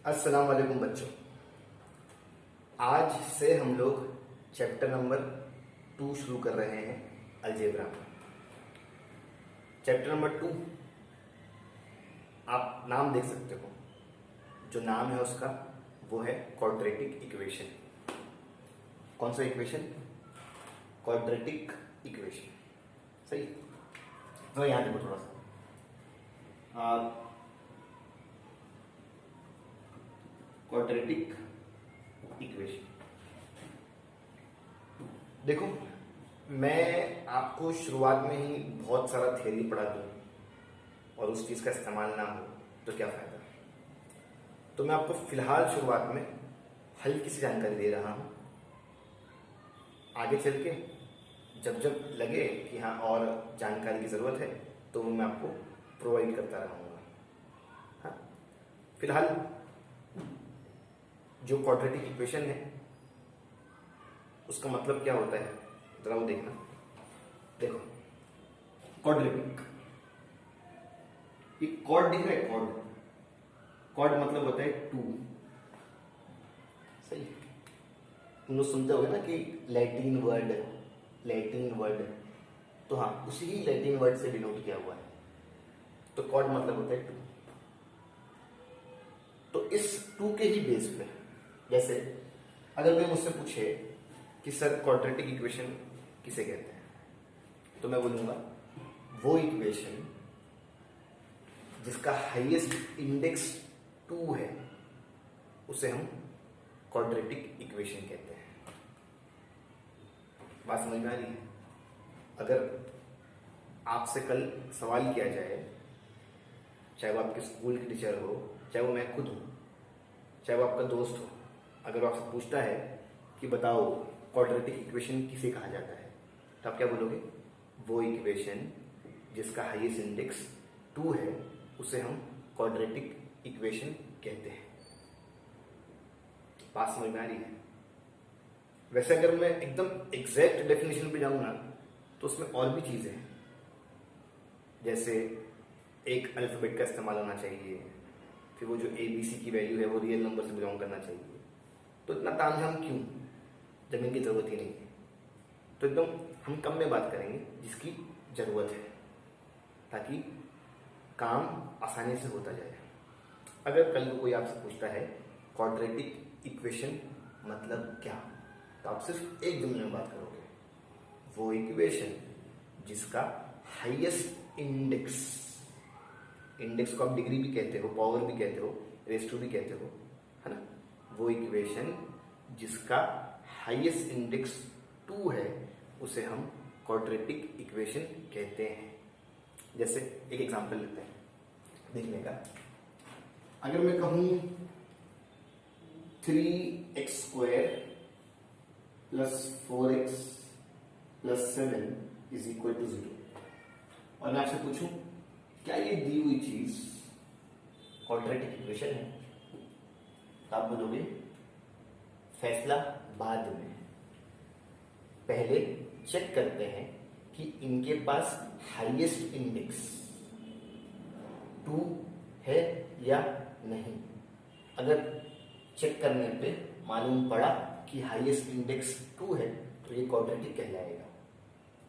अस्सलाम वालेकुम बच्चों। आज से हम लोग चैप्टर नंबर 2 शुरू कर रहे हैं अलजेब्रा में। चैप्टर नंबर 2 आप नाम देख सकते हो, जो नाम है उसका वो है क्वाड्रेटिक इक्वेशन। कौन सा इक्वेशन? Quadratic equation. सही। तो यहाँ देखो थोड़ा सा क्वाड्रेटिक इक्वेशन। देखो, मैं आपको शुरुआत में ही बहुत सारा थ्योरी पढ़ा दूं और उस चीज का इस्तेमाल ना हो तो क्या फायदा। तो मैं आपको फिलहाल शुरुआत में हल्की सी जानकारी दे रहा हूं। आगे चल के जब जब लगे कि हाँ और जानकारी की जरूरत है तो वो मैं आपको प्रोवाइड करता रहूंगा। हाँ, फिलहाल जो क्वाड्रेटिक इक्वेशन है उसका मतलब क्या होता है जरा वो देखना। देखो, क्वाड्रेटिक, ये कॉर्ड दिख रहा है, कॉर्ड। कॉर्ड मतलब होता है 2। सही। तुम लोग सुनते होगे ना कि लैटिन वर्ड, तो हाँ, उसी ही लैटिन वर्ड से डिनोट किया हुआ है। तो कॉर्ड मतलब होता है 2। तो इस 2 के ही बेस पे, जैसे अगर कोई मुझसे पूछे कि सर क्वाड्रेटिक इक्वेशन किसे कहते हैं, तो मैं बोलूंगा वो इक्वेशन जिसका हाईएस्ट इंडेक्स 2 है उसे हम क्वाड्रेटिक इक्वेशन कहते हैं। बात समझ में आ रही है? अगर आपसे कल सवाल किया जाए, चाहे वो आपके स्कूल के टीचर हो, चाहे वो मैं खुद हूं, चाहे वो आपका दोस्त हो, अगर वो आपसे पूछता है कि बताओ क्वाड्रेटिक इक्वेशन किसे कहा जाता है, तो आप क्या बोलोगे? वो इक्वेशन जिसका हाईएस्ट इंडेक्स 2 है उसे हम क्वाड्रेटिक इक्वेशन कहते हैं। बात समझ में आ रही है? वैसे अगर मैं एकदम एग्जैक्ट डेफिनेशन पे जाऊं ना तो उसमें और भी चीजें हैं, जैसे एक अल्फाबेट का इस्तेमाल होना चाहिए, फिर वो जो ABC की वैल्यू है वो रियल नंबर से बिलोंग करना चाहिए। तो इतना तामझाम क्यों जब इनकी जरूरत ही नहीं है? तो एकदम हम कम में बात करेंगे जिसकी जरूरत है, ताकि काम आसानी से होता जाए। अगर कल को कोई आपसे पूछता है क्वाड्रेटिक इक्वेशन मतलब क्या, तो आप सिर्फ एक जुमले में बात करोगे, वो इक्वेशन जिसका हाईएस्ट इंडेक्स, इंडेक्स को आप डिग्री भी कहते हो, पावर भी कहते हो, रेस टू भी कहते हो, है ना? वो इक्वेशन जिसका हाईएस्ट इंडेक्स 2 है उसे हम क्वाड्रेटिक इक्वेशन कहते हैं। जैसे एक एग्जांपल लेते हैं देखने का। अगर मैं कहूं 3x² + 4x + 7 = 0, और मैं आपसे पूछूं क्या ये दी हुई चीज क्वाड्रेटिक इक्वेशन है, तो आप बोलोगे फैसला बाद में, पहले चेक करते हैं कि इनके पास हाईएस्ट इंडेक्स 2 है या नहीं। अगर चेक करने पे मालूम पड़ा कि हाईएस्ट इंडेक्स 2 है तो ये क्वाड्रेटिक कहलाएगा,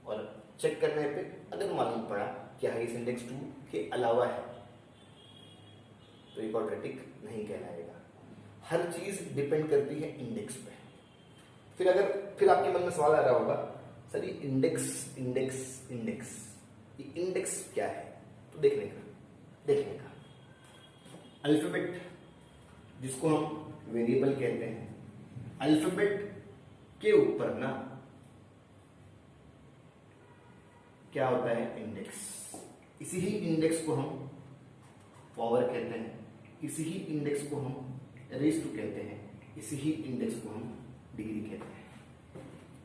और चेक करने पे अगर मालूम पड़ा कि हाईएस्ट इंडेक्स 2 के अलावा है तो ये क्वाड्रेटिक नहीं कहलाएगा। हर चीज डिपेंड करती है इंडेक्स पे। फिर आपके मन में सवाल आ रहा होगा, सर ये इंडेक्स ये इंडेक्स क्या है? तो देखने का अल्फाबेट, जिसको हम वेरिएबल कहते हैं, अल्फाबेट के ऊपर ना क्या होता है? इंडेक्स। इसी ही इंडेक्स को हम पावर कहते हैं, इसी ही इंडेक्स को हम रेस टू कहते हैं, इसी ही इंडेक्स को हम डिग्री कहते हैं।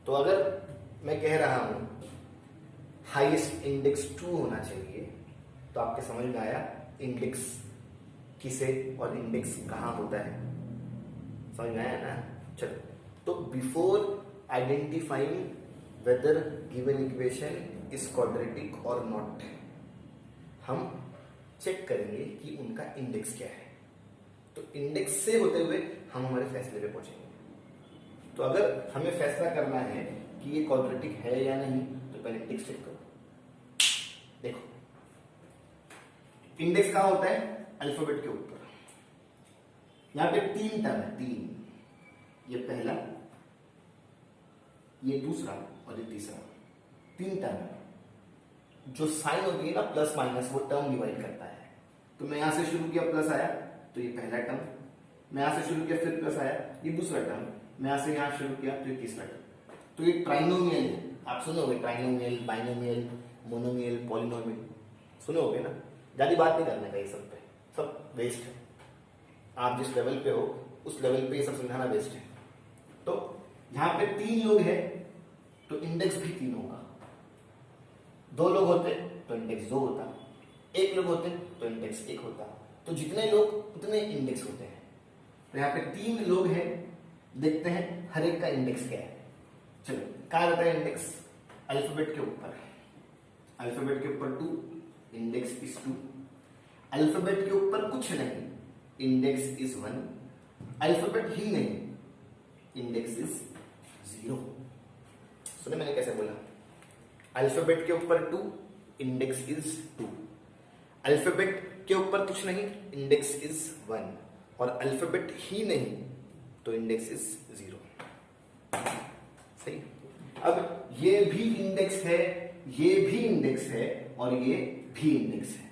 तो अगर मैं कह रहा हूं हाईएस्ट इंडेक्स 2 होना चाहिए, तो आपके समझ में आया इंडेक्स किसे और इंडेक्स कहां होता है? समझ में आया ना? चलो, तो before identifying weather given equation is quadratic और नॉट, हम चेक करेंगे कि उनका इंडेक्स क्या है। तो इंडेक्स से होते हुए हम हमारे फैसले पे पहुंचेंगे। तो अगर हमें फैसला करना है कि ये क्वाड्रेटिक है या नहीं, तो पहले इंडेक्स चेक करो। देखो इंडेक्स कहां होता है? अल्फाबेट के ऊपर। यहां पे 3 टर्म है, 3। ये पहला, ये दूसरा और ये तीसरा, 3 टर्म है। जो साइन होती है ना प्लस माइनस, वो टर्म डिवाइड करता है। तो मैं यहां से शुरू किया, प्लस आया तो ये पहला टर्म, मैं यहां से शुरू किया फिर प्लस आया, ये दूसरा टर्म, मैं यहां से यहां शुरू किया तो ये तीसरा टर्म। तो ये ट्राइनोमियल है, आप सुनोगे ट्राइनोमियल, बाइनोमियल, मोनोमियल, पॉलिनोमियल, सुनोगे ना। ज्यादा बात नहीं करने का ये सब पे, सब वेस्ट है। आप जिस लेवल पे हो उस लेवल पे ये सब समझाना बेस्ट है। तो यहां पे 3 लोग हैं तो इंडेक्स भी 3 होगा। 2 लोग होते तो इंडेक्स 2 होता, 1 लोग होते तो इंडेक्स 1 होता। तो जितने लोग उतने इंडेक्स होते हैं। तो यहाँ पे 3 लोग हैं, देखते हैं हर एक का इंडेक्स क्या है। चलो कहाँ रहता है इंडेक्स? अल्फाबेट के ऊपर। अल्फाबेट के ऊपर 2, इंडेक्स इज 2। अल्फाबेट के ऊपर कुछ नहीं, इंडेक्स इज 1। अल्फाबेट ही नहीं, इंडेक्स इज 0। सुने मैंने कैसे बोला? अल्फाबेट के ऊपर 2, इंडेक्स इज 2। अल्फाबेट के ऊपर कुछ नहीं, इंडेक्स इज 1। और अल्फाबेट ही नहीं तो इंडेक्स इज 0। सही। अब ये भी इंडेक्स है, ये भी इंडेक्स है और ये भी इंडेक्स है।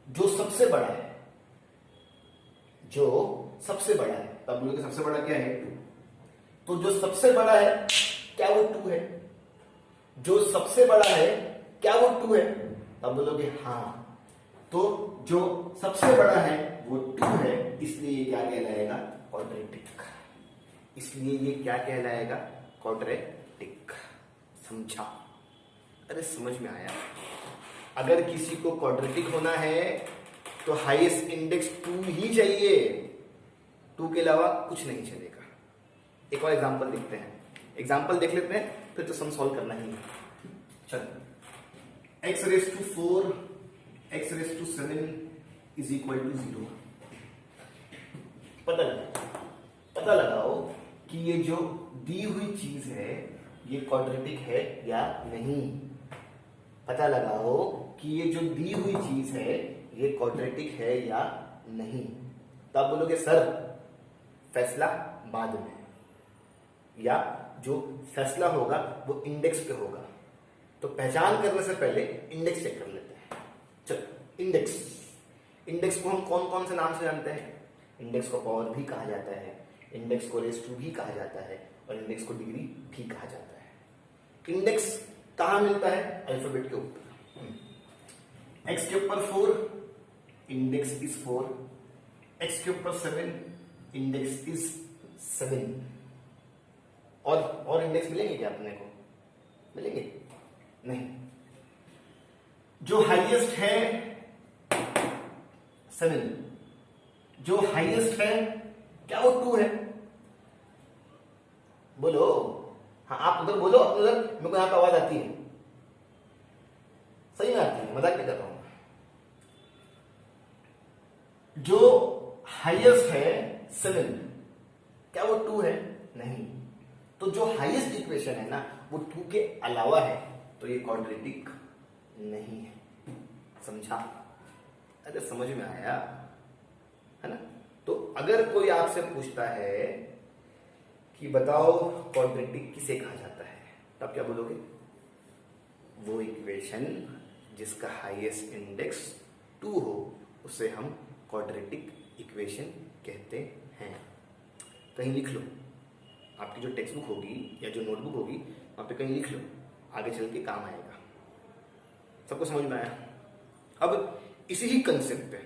जो सबसे बड़ा है, जो सबसे बड़ा है, तब बोलोगे सबसे बड़ा क्या है? 2। तो जो सबसे बड़ा है क्या वो 2 है? जो सबसे बड़ा है क्या वो 2 है? तब बोलोगे हाँ। तो जो सबसे बड़ा है वो 2 है, इसलिए ये क्या कहलाएगा? क्वाड्रेटिक। इसलिए ये क्या कहलाएगा? क्वाड्रेटिक। समझा? अरे समझ में आया? अगर किसी को क्वाड्रेटिक होना है तो हाईएस्ट इंडेक्स 2 ही चाहिए, 2 के अलावा कुछ नहीं चलेगा। एक और एग्जांपल देखते हैं, एग्जांपल देख लेते हैं फिर तो सम सॉल्व करना ही है। चलो x raise to 4 x raise to 7 is equal to 0। पता लगाओ कि ये जो दी हुई चीज है ये क्वाड्रेटिक है या नहीं। पता लगाओ कि ये जो दी हुई चीज है ये क्वाड्रेटिक है या नहीं। तब बोलोगे सर फैसला बाद में, या जो फैसला होगा वो इंडेक्स पे होगा। तो पहचान करने से पहले इंडेक्स चेक कर लेते हैं। चलो इंडेक्स, इंडेक्स को हम कौन कौन से नाम से जानते हैं? इंडेक्स को पावर भी कहा जाता है, इंडेक्स को रेज़ टू भी कहा जाता है और इंडेक्स को डिग्री भी कहा जाता है। इंडेक्स कहां मिलता है? अल्फाबेट के ऊपर। x के ऊपर 4, इंडेक्स इज 4। x के ऊपर 7, इंडेक्स इज 7। और इंडेक्स मिलेंगे क्या अपने को? मिलेंगे नहीं। जो हाईएस्ट है 7, जो हाईएस्ट है क्या वो 2 है? बोलो हाँ, आप उधर बोलो, उधर मेरे को यहां पे आवाज आती है, सही में आती है, मजाक नहीं कर रहा हूं। जो हाईएस्ट है 7, क्या वो 2 है? नहीं। तो जो हाईएस्ट इक्वेशन है ना वो 2 के अलावा है, तो ये क्वाड्रेटिक नहीं है। समझा? अरे समझ में आया है ना? तो अगर कोई आपसे पूछता है कि बताओ क्वाड्रेटिक किसे कहा जाता है, तब क्या बोलोगे? वो इक्वेशन जिसका हाईएस्ट इंडेक्स 2 हो उसे हम क्वाड्रेटिक इक्वेशन कहते हैं। कहीं लिख लो, आपकी जो टेक्स्ट बुक होगी या जो नोटबुक होगी वहां पे कहीं लिख लो, आगे चल के काम आएगा। सबको समझ में आया? अब इसी ही कंसेप्ट पे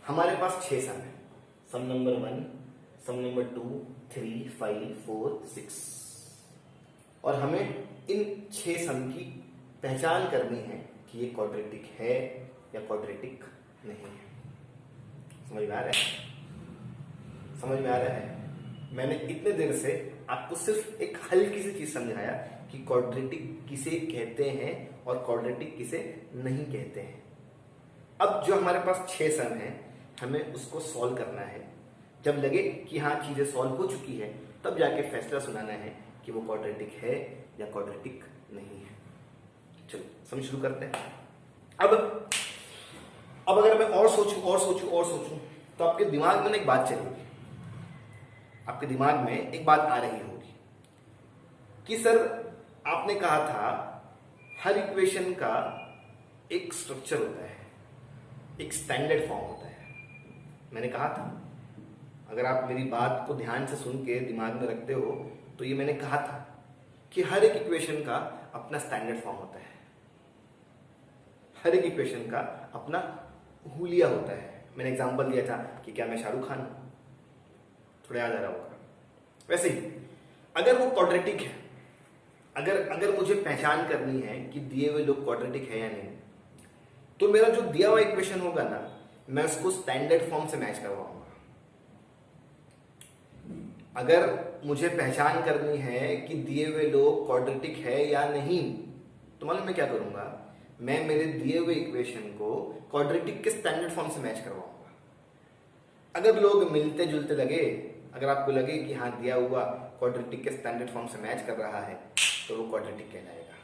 हमारे पास 6 सम है। सम नंबर 1, सम नंबर 2, 3, 5, 4, 6, और हमें इन 6 सम की पहचान करनी है कि ये क्वाड्रेटिक है या क्वाड्रेटिक नहीं है। समझ में आ रहा है? समझ में आ रहा है? मैंने इतने देर से आपको सिर्फ एक हल्की सी चीज समझाया कि क्वाड्रेटिक किसे कहते हैं और क्वाड्रेटिक किसे नहीं कहते हैं। अब जो हमारे पास 6 सम है, हमें उसको सॉल्व करना है। जब लगे कि हाँ चीजें सॉल्व हो चुकी है, तब जाके फैसला सुनाना है कि वो क्वाड्रेटिक है या क्वाड्रेटिक नहीं है। चलो समझ शुरू करते हैं। अब अगर मैं और सोचूं तो आपके दिमाग में एक बात चलेगी, आपके दिमाग में एक बात आ रही होगी कि सर आपने कहा था हर इक्वेशन का एक स्ट्रक्चर होता है, एक स्टैंडर्ड फॉर्म होता है। मैंने कहा था, अगर आप मेरी बात को ध्यान से सुन के दिमाग में रखते हो तो ये मैंने कहा था कि हर एक इक्वेशन का अपना स्टैंडर्ड फॉर्म होता है, हर एक इक्वेशन का अपना हुलिया होता है। मैंने एग्जांपल दिया था कि क्या मैं शाहरुख खान हूं, थोड़ा याद आ रहा होगा। वैसे ही अगर वो क्वाड्रेटिक है, अगर मुझे पहचान करनी है कि दिए हुए लोग क्वाड्रेटिक है या नहीं, तो मेरा जो दिया हुआ इक्वेशन होगा ना, मैं उसको स्टैंडर्ड फॉर्म से मैच करवाऊंगा। अगर मुझे पहचान करनी है कि दिए हुए लोग क्वाड्रेटिक है या नहीं, तो मालूम मैं क्या करूंगा, मैं मेरे दिए हुए इक्वेशन को क्वाड्रेटिक के स्टैंडर्ड फॉर्म से मैच करवाऊंगा। अगर लोग मिलते जुलते लगे, अगर आपको लगे कि हाँ दिया हुआ क्वाड्रेटिक के स्टैंडर्ड फॉर्म से मैच कर रहा है, तो वो क्वाड्रेटिक कहलाएगा।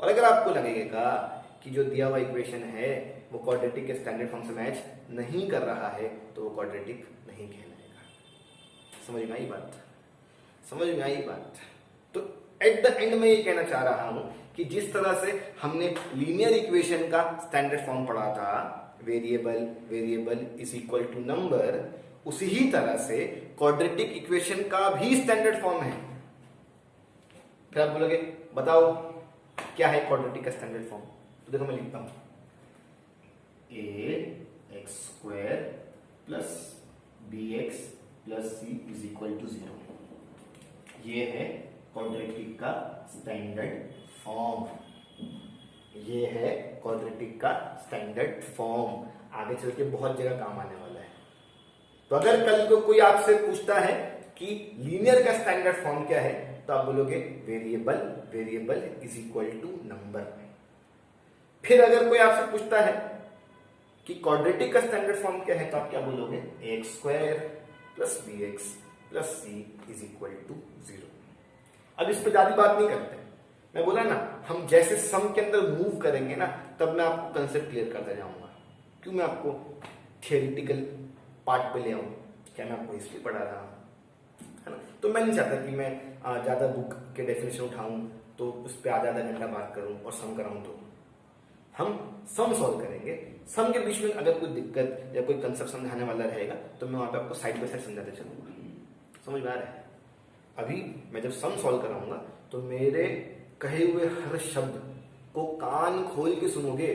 और अगर आपको लगेगा कि जो दिया हुआ इक्वेशन है वो क्वाड्रेटिक के स्टैंडर्ड फॉर्म से मैच नहीं कर रहा है, तो वो क्वाड्रेटिक नहीं कहलाएगा। समझ में आई बात? समझ में आई बात? तो एट द एंड में ये कहना चाह रहा हूं कि जिस तरह से हमने लीनियर इक्वेशन का स्टैंडर्ड फॉर्म पढ़ा था, variable is equal to number, उसी ही तरह से क्वाड्रेटिक इक्वेशन का भी स्टैंडर्ड फॉर्म है। फिर आप बोलोगे बताओ क्या है क्वाड्रेटिक का स्टैंडर्ड फॉर्म? तो देखो मैं लिखता हूं, ax² plus bx plus c is equal to 0। ये है क्वाड्रेटिक का स्टैंडर्ड फॉर्म, ये है क्वाड्रेटिक का स्टैंडर्ड फॉर्म। आगे चल के बहुत जगह काम आने वाला है। तो अगर कल को कोई आपसे पूछता है कि लीनियर का स्टैंडर्ड फॉर्म क्या है, तो आप बोलोगे variable is equal to number. फिर अगर कोई आपसे पूछता है कि क्वाड्रेटिक का स्टैंडर्ड फॉर्म क्या है, तो आप क्या बोलोगे, ax² plus bx plus c is equal to 0। अब इस पर ज्यादा बात नहीं करते। मैं बोला ना, हम जैसे सम के अंदर मूव करेंगे ना, तब मैं आपको कंसेप्ट क्लियर करता जाऊंगा। क्यों मैं आपको थियोरिटिकल पार्ट पे ले आऊं? क्या मैं आपको हिस्ट्री पढ़ा रहा हूं, है ना? तो मैं नहीं चाहता कि मैं ज्यादा बुक के डेफिनेशन उठाऊं तो उस पर आधा घंटा बात करूं और सम कराऊं। तो हम सम सॉल्व करेंगे। सम के बीच में अगर कोई दिक्कत या कोई कंसेप्ट समझाने वाला रहेगा तो मैं वहां पे आपको साइड बाय साइड समझाते चलूंगा। समझ में आ रहा है? अभी मैं जब सम सॉल्व कराऊंगा तो मेरे कहे हुए हर शब्द को कान खोल के सुनोगे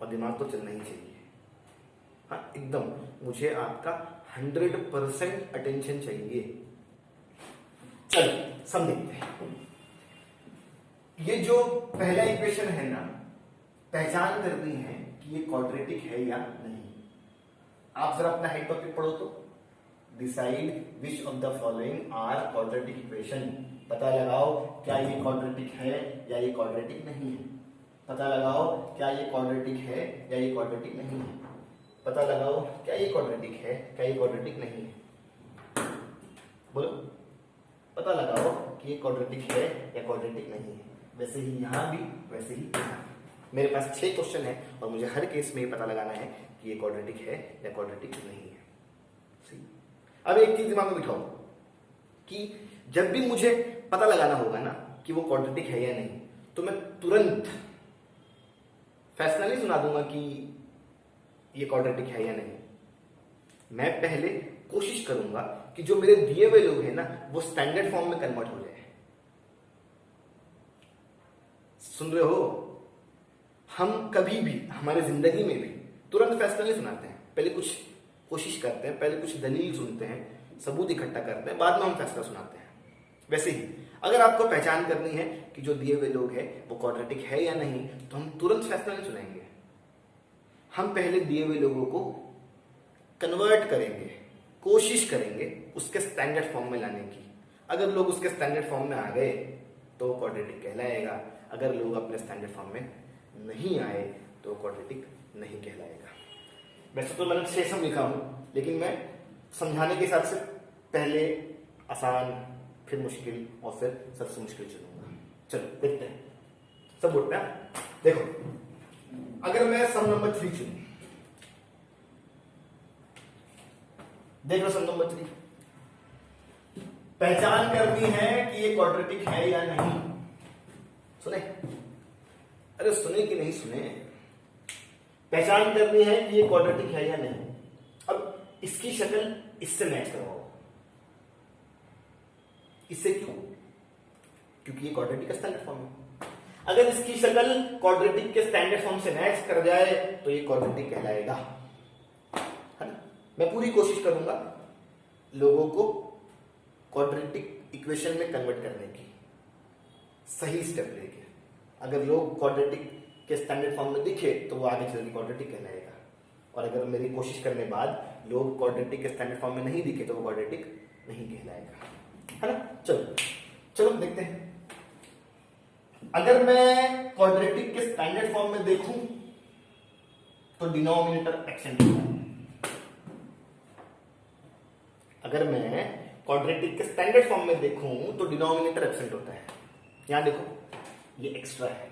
और दिमाग तो चलना ही चाहिए। हाँ एकदम, मुझे आपका 100% अटेंशन चाहिए। चलो सम देखते हैं। ये जो पहला इक्वेशन है ना, पहचान करनी है कि ये क्वाड्रेटिक है या नहीं। आप जरा अपना हेड टॉपिक पढ़ो तो, decide which of the following are quadratic equation. पता लगाओ क्या ये क्वाड्रेटिक है या ये क्वाड्रेटिक नहीं है। पता लगाओ क्या ये क्वाड्रेटिक है या ये क्वाड्रेटिक नहीं है। पता लगाओ क्या ये क्वाड्रेटिक है, क्या ये क्वाड्रेटिक नहीं है। बोलो, पता लगाओ कि ये क्वाड्रेटिक है या क्वाड्रेटिक नहीं है। वैसे ही यहां भी, वैसे ही यहां। मेरे पास 6 क्वेश्चन है और मुझे हर केस में ये पता लगाना है कि ये क्वाड्रेटिक है या क्वाड्रेटिक नहीं है। सही। अब एक चीज दिमाग में बिठाओ कि जब भी मुझे पता लगाना होगा ना कि वो क्वाड्रेटिक है या नहीं, तो मैं तुरंत फैसला नहीं सुना दूंगा कि ये क्वाड्रेटिक है या नहीं। मैं पहले कोशिश करूंगा कि जो मेरे दिए हुए लोग हैं ना, वो स्टैंडर्ड फॉर्म में कन्वर्ट हो जाए। सुन रहे हो? हम कभी भी हमारे जिंदगी में भी तुरंत फैसला नहीं सुनाते हैं। पहले कुछ कोशिश करते हैं, पहले कुछ दलील सुनते हैं, सबूत इकट्ठा करते हैं, बाद में हम फैसला सुनाते हैं। वैसे ही अगर आपको पहचान करनी है कि जो दिए हुए लोग हैं वो क्वाड्रेटिक है या नहीं, तो हम तुरंत फैसला नहीं सुनाएंगे। हम पहले दिए हुए लोगों को कन्वर्ट करेंगे, कोशिश करेंगे उसके स्टैंडर्ड फॉर्म में लाने की। अगर लोग उसके स्टैंडर्ड फॉर्म में आ गए तो क्वाड्रेटिक कहलाएगा। अगर लोग अपने स्टैंडर्ड फॉर्म में नहीं आए तो क्वाड्रेटिक नहीं कहलाएगा। वैसे तो मैंने 6 सम लिखा हूं, लेकिन मैं समझाने के हिसाब से पहले आसान, फिर मुश्किल और फिर सबसे मुश्किल चलूंगा। चलो देखते हैं, सब उठना। देखो, अगर मैं सम नंबर 3 चुनूं, देख लो सम नंबर 3, पहचान करनी है कि ये क्वाड्रेटिक है या नहीं। सुने? अरे सुने कि नहीं सुने? पहचान करनी है कि ये क्वाड्रेटिक है या नहीं। अब इसकी शक्ल इससे मैच करवाओ। इससे क्यों? क्योंकि ये क्वाड्रेटिक का स्टैंडर्ड फॉर्म है। अगर इसकी शक्ल क्वाड्रेटिक के स्टैंडर्ड फॉर्म से मैच कर जाए तो ये क्वाड्रेटिक कहलाएगा, है ना? मैं पूरी कोशिश करूंगा लोगों को क्वाड्रेटिक इक्वेशन में कन्वर्ट करने की, सही स्टेप लेके। अगर लोग क्वाड्रेटिक के स्टैंडर्ड फॉर्म में दिखे तो वो आगे चल के क्वाड्रेटिक कहलाएगा, और अगर मेरी कोशिश करने बाद लोग क्वाड्रेटिक के स्टैंडर्ड फॉर्म में नहीं दिखे तो वो क्वाड्रेटिक नहीं कहलाएगा, है ना? चलो चलो देखते हैं। अगर मैं क्वाड्रेटिक के स्टैंडर्ड फॉर्म में देखूं तो डिनोमिनेटर एक्सेंट होता है। अगर मैं क्वाड्रेटिक के स्टैंडर्ड फॉर्म में देखूं तो डिनोमिनेटर एब्सेंट होता है। यहां देखो, ये एक्स्ट्रा है,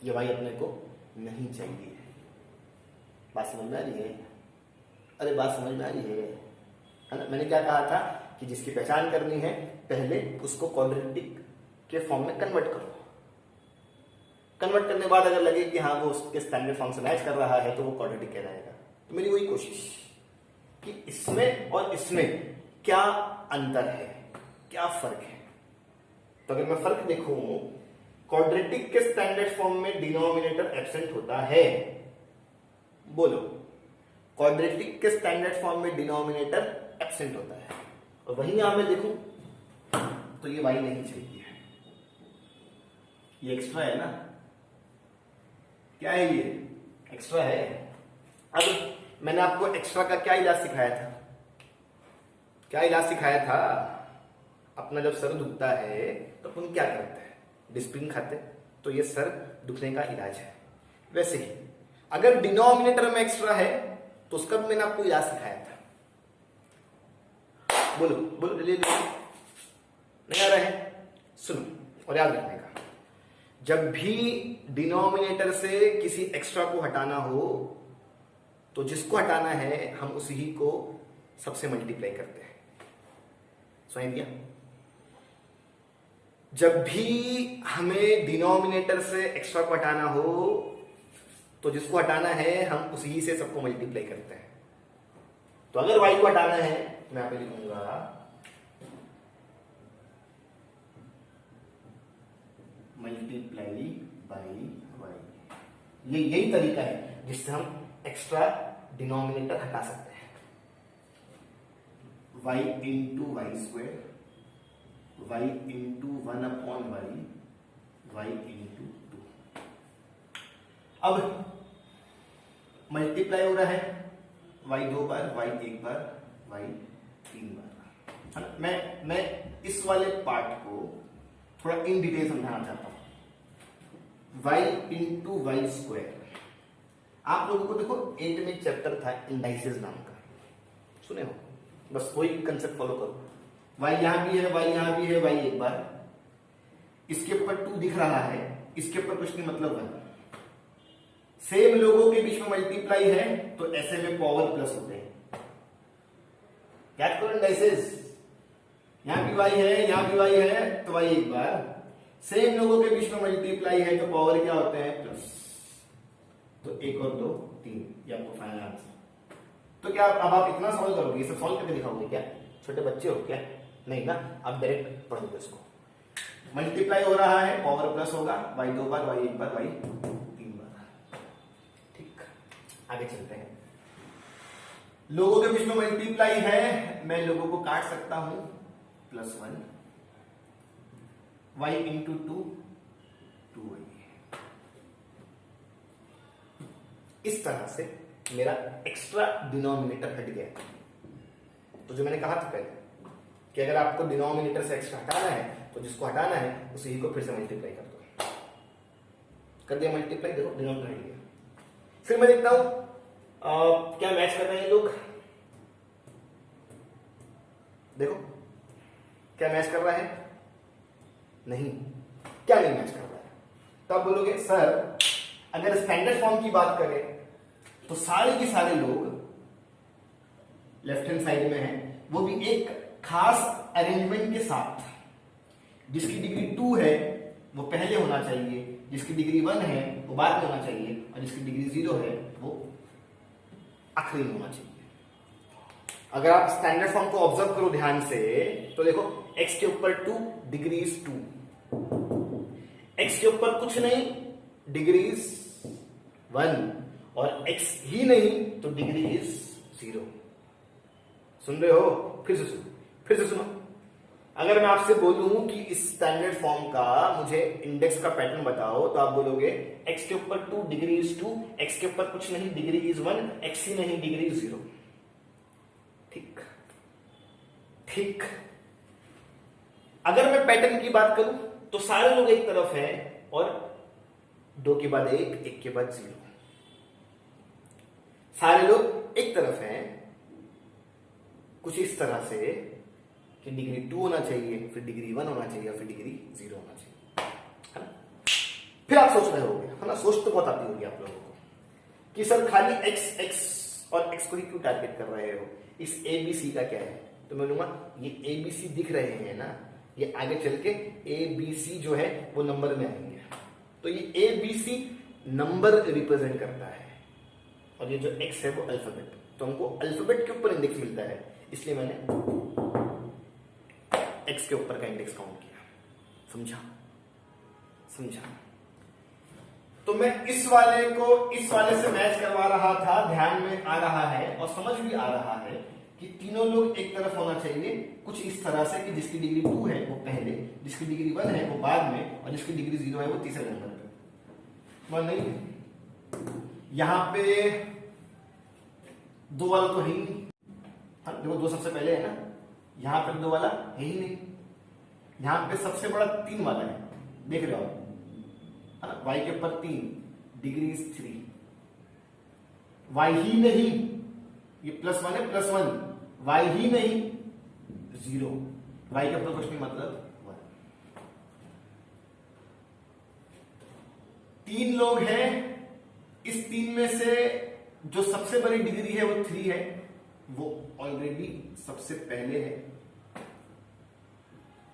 ये वाई अपने को नहीं चाहिए। बात समझ में आ रही है? अरे बात समझ में आ रही है ना? मैंने क्या कहा था कि जिसकी पहचान करनी है पहले उसको क्वाड्रेटिक के फॉर्म में कन्वर्ट करो। कन्वर्ट करने के बाद अगर लगे कि हाँ वो उसके स्टैंडर्ड फॉर्म से मैच कर रहा है तो वो क्वाड्रेटिक कहलाएगा। तो मेरी वही कोशिश कि इसमें और इसमें क्या अंतर है, क्या फर्क है। तो अगर मैं फर्क देखूं, क्वाड्रेटिक के स्टैंडर्ड फॉर्म में डिनोमिनेटर एब्सेंट होता है। बोलो, क्वाड्रेटिक के स्टैंडर्ड फॉर्म में डिनोमिनेटर एब्सेंट होता है, और वहीं यहां मैं देखूं तो ये वाई नहीं चाहिए, ये एक्स्ट्रा है ना? क्या है ये? एक्स्ट्रा है। अब मैंने आपको एक्स्ट्रा का क्या इलाज सिखाया था? क्या इलाज सिखाया था? अपना जब सर दुखता है तो अपन क्या करते हैं? डिस्प्रिन खाते। तो ये सर दुखने का इलाज है। वैसे ही अगर डिनोमिनेटर में एक्स्ट्रा है तो उसका भी मैंने आपको इलाज सिखाया था। बोलो बोलो, जल्दी नहीं आ रहा है? सुनो और याद रखने का, जब भी डिनोमिनेटर से किसी एक्स्ट्रा को हटाना हो तो जिसको हटाना है हम उसी को सबसे मल्टीप्लाई करते हैं। समझ गया? जब भी हमें डिनोमिनेटर से एक्स्ट्रा को हटाना हो तो जिसको हटाना है हम उसी से सबको मल्टीप्लाई करते हैं। तो अगर y को हटाना है, मैं यहां पे लिखूंगा मल्टीप्लाई बाई y। ये यही तरीका है जिससे हम एक्स्ट्रा डिनोमिनेटर हटा सकते हैं। y into y square, y into 1/y, y into 2। अब मल्टीप्लाई हो रहा है, y 2 बार, y 1 बार, y 3 बार, है ना? मैं इस वाले पार्ट को थोड़ा इन डिटेल समझाना चाहता हूं। y इंटू वाई स्क्वायर, आप लोगों को देखो 8 में एक चैप्टर था इंडाइसेस नाम का, सुने हो? बस वही कंसेप्ट फॉलो करो। y यहां भी है, y यहां भी है, y 1 बार, इसके ऊपर 2 दिख रहा है, इसके ऊपर कुछ नहीं, मतलब 1। सेम लोगों के बीच में मल्टीप्लाई है तो ऐसे में पावर प्लस होते हैं। याद करो इंडाइसेस, यहां भी y है, यहां भी y है तो y 1 बार, सेम लोगों के बीच में मल्टीप्लाई है तो पावर क्या होते हैं? प्लस। तो 1 और 2 3, ये आपको फाइनल आंसर। तो क्या अब आप इतना सॉल्व करोगे? इसे सॉल्व करके दिखाओगे क्या? छोटे बच्चे हो क्या? नहीं ना, आप डायरेक्ट पढ़ोगे इसको। मल्टीप्लाई हो रहा है, पावर प्लस होगा, y 2 बार, y 1 बार, y 3 बार। ठीक, आगे चलते हैं। लोगों के बीच में मल्टीप्लाई है, मैं लोगों को काट सकता हूं, +1, y इंटू 2 2y। इस तरह से मेरा एक्स्ट्रा डिनोमिनेटर हट गया। तो जो मैंने कहा था पहले कि अगर आपको डिनोमिनेटर से एक्स्ट्रा हटाना है तो जिसको हटाना है उसी को फिर से मल्टीप्लाई कर दो। कर दिया मल्टीप्लाई, देखो डिनोमिनेटर हट गया। फिर मैं देखता हूं क्या मैच कर रहे हैं लोग? देखो, क्या मैच कर रहा है? नहीं, क्या नहीं मैच कर रहा है? तो आप बोलोगे सर, अगर स्टैंडर्ड फॉर्म की बात करें तो सारे के सारे लोग लेफ्ट हैंड साइड में हैं, वो भी एक खास अरेंजमेंट के साथ। जिसकी डिग्री 2 है वो पहले होना चाहिए, जिसकी डिग्री 1 है वो बाद में होना चाहिए, और जिसकी डिग्री 0 है वो आखिरी में होना चाहिए। अगर आप स्टैंडर्ड फॉर्म को ऑब्जर्व करो ध्यान से तो देखो, x के ऊपर 2 डिग्रीज 2, x के ऊपर कुछ नहीं डिग्रीज 1, और x ही नहीं तो डिग्री इज 0। सुन रहे हो? फिर से सुनो। अगर मैं आपसे बोलूं कि इस स्टैंडर्ड फॉर्म का मुझे इंडेक्स का पैटर्न बताओ, तो आप बोलोगे x के ऊपर 2 डिग्री इज 2, x के ऊपर कुछ नहीं डिग्री इज 1, x ही नहीं डिग्री इज 0। ठीक। अगर मैं पैटर्न की बात करूं तो सारे लोग एक तरफ हैं और 2 के बाद 1 के बाद 0। सारे लोग एक तरफ हैं कुछ इस तरह से कि डिग्री 2 होना चाहिए, फिर डिग्री 1 होना चाहिए, फिर डिग्री 0 होना चाहिए, है ना? फिर आप सोच रहे होंगे, है ना? सोच तो बहुत आती होगी आप लोगों को कि सर खाली x और x को ही क्यों टारगेट कर रहे हो? इस ABC का क्या है? तो मैं बोलूंगा ये ABC दिख रहे हैं ना, ये आगे चल के ABC जो है वो नंबर में आएंगे। तो ये ABC नंबर रिप्रेजेंट करता है, और ये जो x है वो अल्फाबेट। तो हमको अल्फाबेट के ऊपर इंडेक्स मिलता है, इसलिए मैंने x के ऊपर का इंडेक्स काउंट किया। समझा? तो मैं इस वाले को इस वाले से मैच करवा रहा था, ध्यान में आ रहा है और समझ भी आ रहा है कि तीनों लोग एक तरफ होना चाहिए कुछ इस तरह से कि जिसकी डिग्री 2 है वो पहले, जिसकी डिग्री 1 है वो बाद में, और जिसकी डिग्री 0 है वो तीसरे नंबर पे। मन नहीं? यहां पे 2 वाला तो है ही नहीं। हाँ, देखो 2 सबसे पहले है ना, यहां पे 2 वाला है ही नहीं। यहां पे सबसे बड़ा 3 वाला है, देख रहे हो? y के ऊपर 3 डिग्री 3, y ही नहीं, ये +1 है, +1, y ही नहीं 0, y के ऊपर कुछ नहीं मतलब 1। 3 लोग हैं, इस 3 में से जो सबसे बड़ी डिग्री है वो 3 है, वो ऑलरेडी सबसे पहले है।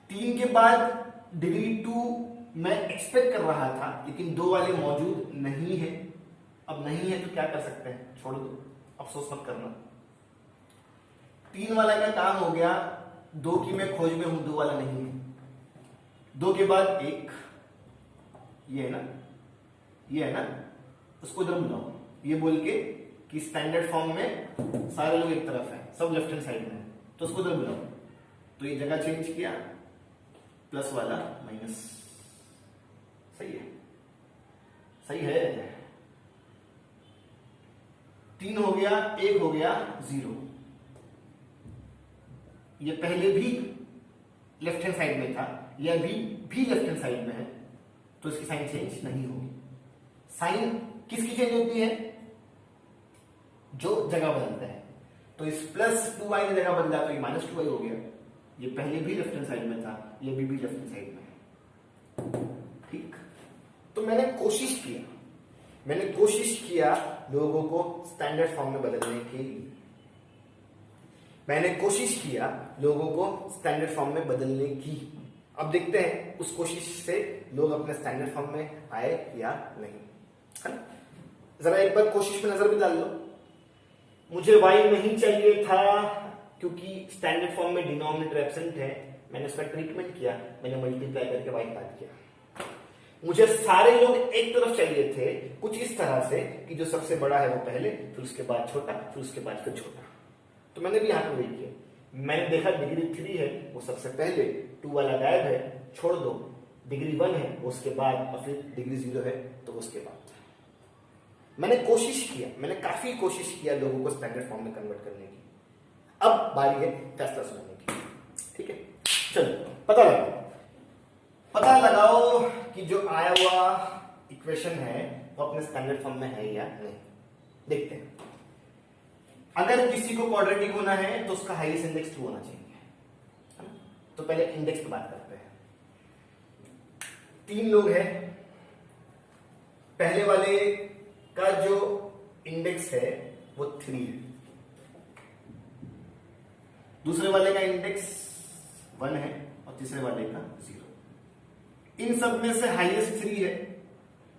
3 के बाद डिग्री 2 मैं एक्सपेक्ट कर रहा था, लेकिन 2 वाले मौजूद नहीं है। अब नहीं है तो क्या कर सकते हैं? छोड़ दो, अफसोस मत करना। 3 वाला का काम हो गया, 2 की मैं खोज में हूं, 2 वाला नहीं है। 2 के बाद 1, ये है ना, उसको इधर बुलाओ, ये बोल के कि स्टैंडर्ड फॉर्म में सारे लोग एक तरफ है, सब लेफ्ट हैंड साइड में है, तो उसको इधर बुलाओ। तो ये जगह चेंज किया, प्लस वाला माइनस। सही है। 3 हो गया, 1 हो गया 0। ये पहले भी लेफ्ट हैंड साइड में था, ये अभी भी लेफ्ट हैंड साइड में है, तो इसकी साइन चेंज नहीं होगी। साइन किसकी चेंज होती है? जो जगह बदलता है। तो इस +2y ने जगह बदला तो ये -2y हो गया। ये पहले भी लेफ्ट हैंड साइड में था, ये अभी भी लेफ्ट हैंड साइड में है। ठीक। तो मैंने कोशिश किया लोगों को स्टैंडर्ड फॉर्म में बदलने के लिए। अब देखते हैं उस कोशिश से लोग अपने स्टैंडर्ड फॉर्म में आए या नहीं, है ना? जरा एक बार कोशिश में नजर भी डाल लो। मुझे y नहीं चाहिए था क्योंकि स्टैंडर्ड फॉर्म में डिनोमिनेटर एब्सेंट है, मैंने उसका ट्रीटमेंट किया, मैंने मल्टीप्लाई करके y काट किया। मुझे सारे लोग एक तरफ चाहिए थे कुछ इस तरह से कि जो सबसे बड़ा है वो पहले, फिर उसके बाद छोटा, फिर उसके बाद फिर छोटा। तो मैंने भी यहां पर वही किया। मैंने देखा डिग्री 3 है वो सबसे पहले, 2 वाला गायब है, छोड़ दो। डिग्री 1 है वो उसके बाद, और फिर डिग्री 0 है तो उसके बाद। मैंने काफी कोशिश किया लोगों को स्टैंडर्ड फॉर्म में कन्वर्ट करने की। अब बारी है फैसला सुनाने की। ठीक है, चलो पता लगाओ कि जो आया हुआ इक्वेशन है वो अपने स्टैंडर्ड फॉर्म में है या नहीं। देखते हैं। अगर किसी को क्वाड्रेटिक होना है तो उसका हाईएस्ट इंडेक्स 2 होना चाहिए, है ना? तो पहले इंडेक्स की बात करते हैं। 3 लोग हैं, पहले वाले का जो इंडेक्स है वो 3 है, दूसरे वाले का इंडेक्स 1 है और तीसरे वाले का 0। इन सब में से हाईएस्ट 3 है,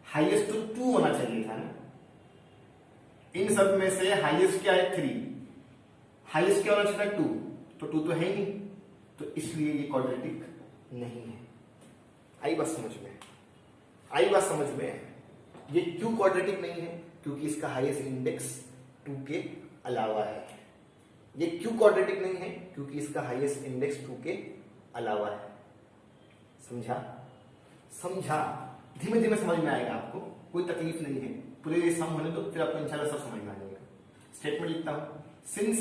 हाईएस्ट तो 2 होना चाहिए था ना। इन सब में से हाईएस्ट क्या है? 3। हाईएस्ट क्या होना चाहिए? 2। तो 2 तो है ही नहीं, तो इसलिए ये क्वाड्रेटिक नहीं है। आई बात समझ में? आई बात समझ में? ये क्यों क्वाड्रेटिक नहीं है? क्योंकि इसका हाईएस्ट इंडेक्स 2 के अलावा है। ये क्यों क्वाड्रेटिक नहीं है? क्योंकि इसका हाईएस्ट इंडेक्स 2 के अलावा है। समझा? समझा? धीमे धीमे समझ में आएगा आपको, कोई तकलीफ नहीं है। पूरे सम होने दो, फिर आपको इंशाल्लाह सब समझ में आ जाएगा। स्टेटमेंट लिखता हूं, since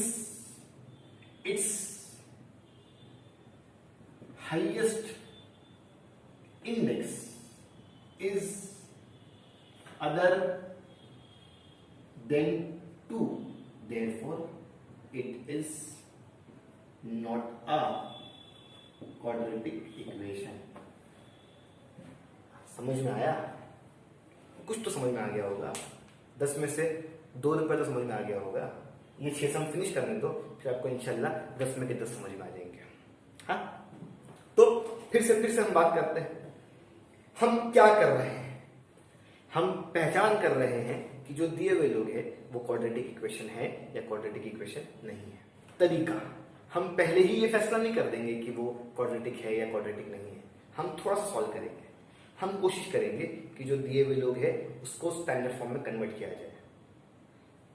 it's highest index is other than 2, therefore it is not a quadratic equation। समझ में आया? कुछ तो समझ में आ गया होगा। 10 में से 2 रुपए तो समझ में आ गया होगा। ये 6 सम फिनिश करने दो, फिर आपको इंशाल्लाह 10 में के 10 समझ में आ जाएंगे। हाँ, तो फिर से हम बात करते हैं। हम क्या कर रहे हैं? हम पहचान कर रहे हैं कि जो दिए हुए लोग हैं वो क्वाड्रेटिक इक्वेशन है या क्वाड्रेटिक इक्वेशन नहीं है। तरीका, हम पहले ही ये फैसला नहीं कर देंगे कि वो क्वाड्रेटिक है या क्वाड्रेटिक नहीं है। हम थोड़ा सा सॉल्व करेंगे। हम कोशिश करेंगे कि जो दिए हुए लोग हैं उसको स्टैंडर्ड फॉर्म में कन्वर्ट किया जाए।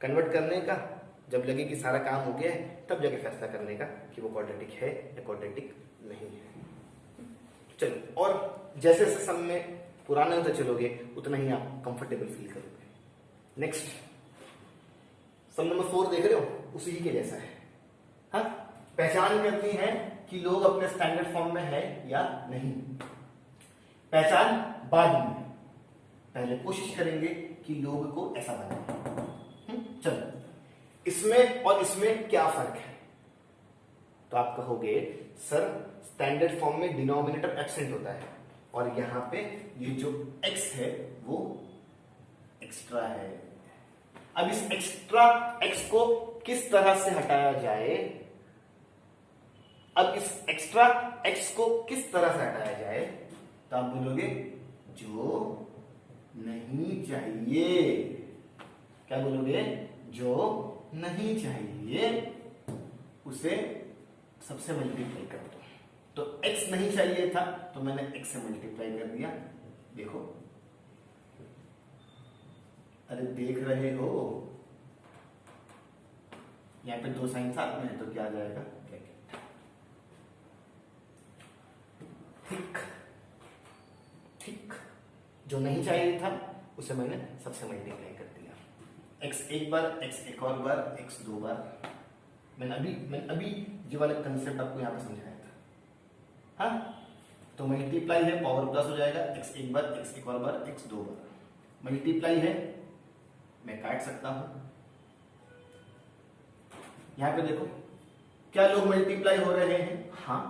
कन्वर्ट करने का जब लगे कि सारा काम हो गया है, तब जाके फैसला करने का कि वो क्वाड्रेटिक है या क्वाड्रेटिक नहीं है। चलो, और जैसे जैसे सम में पुराने होते चलोगे उतना ही आप कंफर्टेबल फील करोगे। नेक्स्ट, सम नंबर 4 देख रहे हो, उसी के जैसा है। हाँ, पहचान करनी है कि लोग अपने स्टैंडर्ड फॉर्म में है या नहीं। पहचान बाद में, पहले कोशिश करेंगे कि लोग को ऐसा बनाए। चलो, इसमें और इसमें क्या फर्क है? तो आप कहोगे सर स्टैंडर्ड फॉर्म में डिनोमिनेटर एब्सेंट होता है और यहां पे ये जो x है वो एक्स्ट्रा है। अब इस एक्स्ट्रा x को किस तरह से हटाया जाए? अब इस एक्स्ट्रा x को किस तरह से हटाया जाए? तो आप बोलोगे जो नहीं चाहिए। क्या बोलोगे? जो नहीं चाहिए उसे सबसे मल्टीप्लाई कर दो। तो x नहीं चाहिए था तो मैंने x से मल्टीप्लाई कर दिया। देखो, अरे देख रहे हो, यहां पे 2 साइन साथ में है तो क्या आ जाएगा? ठीक ठीक, जो नहीं चाहिए था उसे मैंने सबसे मल्टीप्लाई कर दिया। x एक बार, x एक और बार, x 2 बार। मैंने अभी ये वाला कंसेप्ट आपको यहां पे समझाया था। हाँ, तो मल्टीप्लाई है, पावर प्लस हो जाएगा। x एक बार, x एक और बार, x 2 बार। मल्टीप्लाई है, मैं काट सकता हूं। यहां पे देखो, क्या लोग मल्टीप्लाई हो रहे हैं? हाँ।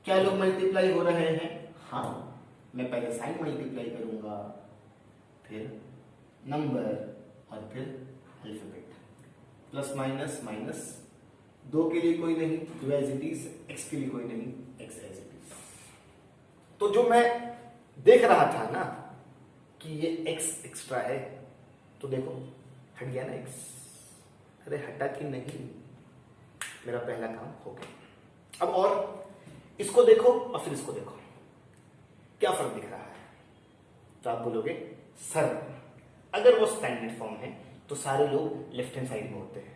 क्या लोग मल्टीप्लाई हो रहे हैं? हाँ। मैं पहले साइन मल्टीप्लाई करूंगा, फिर नंबर और फिर अल्फाबेट। प्लस माइनस माइनस, 2 के लिए कोई नहीं, 2 एज इट इज, x के लिए कोई नहीं, x एज इट इज। तो जो मैं देख रहा था ना कि ये x एक्स्ट्रा है, तो देखो हट गया ना x। अरे हटा कि नहीं, मेरा पहला काम हो गया। अब और इसको देखो और फिर इसको देखो, क्या फर्क दिख रहा है? तो आप बोलोगे सर अगर वो स्टैंडर्ड फॉर्म है तो सारे लोग लेफ्ट हैंड साइड में होते हैं,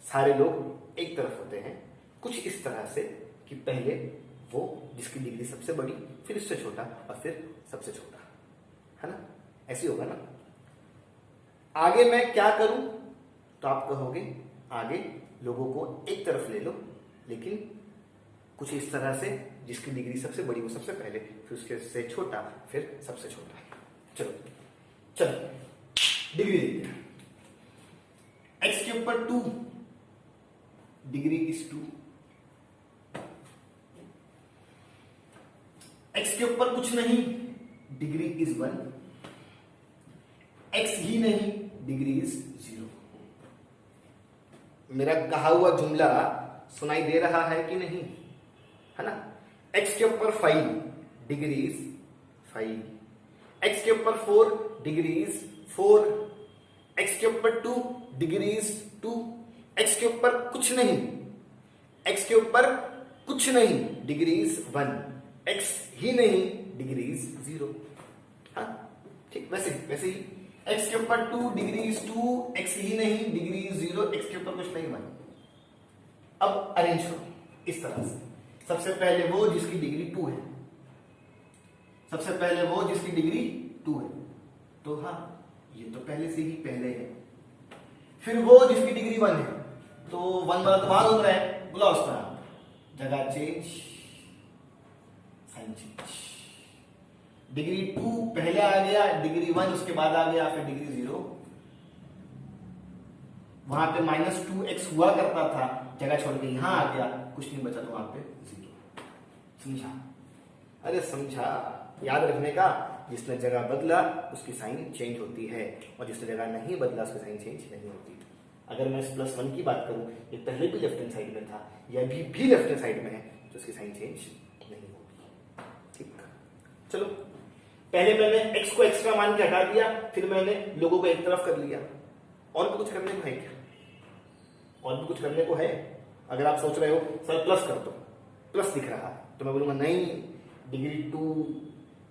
सारे लोग एक तरफ होते हैं, कुछ इस तरह से कि पहले वो जिसकी डिग्री सबसे बड़ी, फिर इससे छोटा और फिर सबसे छोटा, है ना? ऐसे होगा ना। आगे मैं क्या करूं? तो आप कहोगे आगे लोगों को एक तरफ ले लो, लेकिन कुछ इस तरह से जिसकी डिग्री सबसे बड़ी वो सबसे पहले, फिर उसके से छोटा, फिर सबसे छोटा। चलो चलो डिग्री देखते हैं। x³ के ऊपर 2 डिग्री इज 2, x के ऊपर कुछ नहीं डिग्री इज 1, x ही नहीं डिग्री इज 0। मेरा कहा हुआ जुमला सुनाई दे रहा है कि नहीं, है ना। x के ऊपर 5 डिग्री इज 5, x के ऊपर 4 डिग्री इज 4, x के ऊपर 2 डिग्री इज 2, x के ऊपर कुछ नहीं, x के ऊपर कुछ नहीं डिग्री इज 1, x ही नहीं डिग्री इज 0। हाँ ठीक, वैसे ही x के ऊपर 2 डिग्री इज 2, x ही नहीं डिग्री इज 0, x के ऊपर कुछ नहीं 1। अब अरेंज करो इस तरह से, सबसे पहले वो जिसकी डिग्री 2 है, सबसे पहले वो जिसकी डिग्री 2 है, तो हाँ ये तो पहले से ही पहले है। फिर वो जिसकी डिग्री 1 है, तो 1 वाला तो बाद होता है, बुलाओ उसका जगह चेंज, साइन चेंज। डिग्री 2 पहले आ गया, डिग्री 1 उसके बाद आ गया, फिर डिग्री 0। वहां पे -2x हुआ करता था, जगह छोड़ के यहां आ गया, कुछ नहीं बचा तो वहां पे 0। समझा? अरे समझा, याद रखने का, जिसने जगह बदला उसकी साइन चेंज होती है, और जिसने जगह नहीं बदला उसकी साइन चेंज नहीं होती। अगर मैं इस +1 की बात करूं, ये पहले भी लेफ्ट हैंड साइड में था, यह भी लेफ्ट हैंड साइड में है, तो उसकी साइन चेंज नहीं होगी। ठीक, चलो पहले मैंने x को एक्स्ट्रा मान के हटा दिया, फिर मैंने लोगों को एक तरफ कर लिया। और भी कुछ करने को है क्या? और भी कुछ करने को है? अगर आप सोच रहे हो सर प्लस कर दो, प्लस दिख रहा है, तो मैं बोलूंगा नहीं, डिग्री 2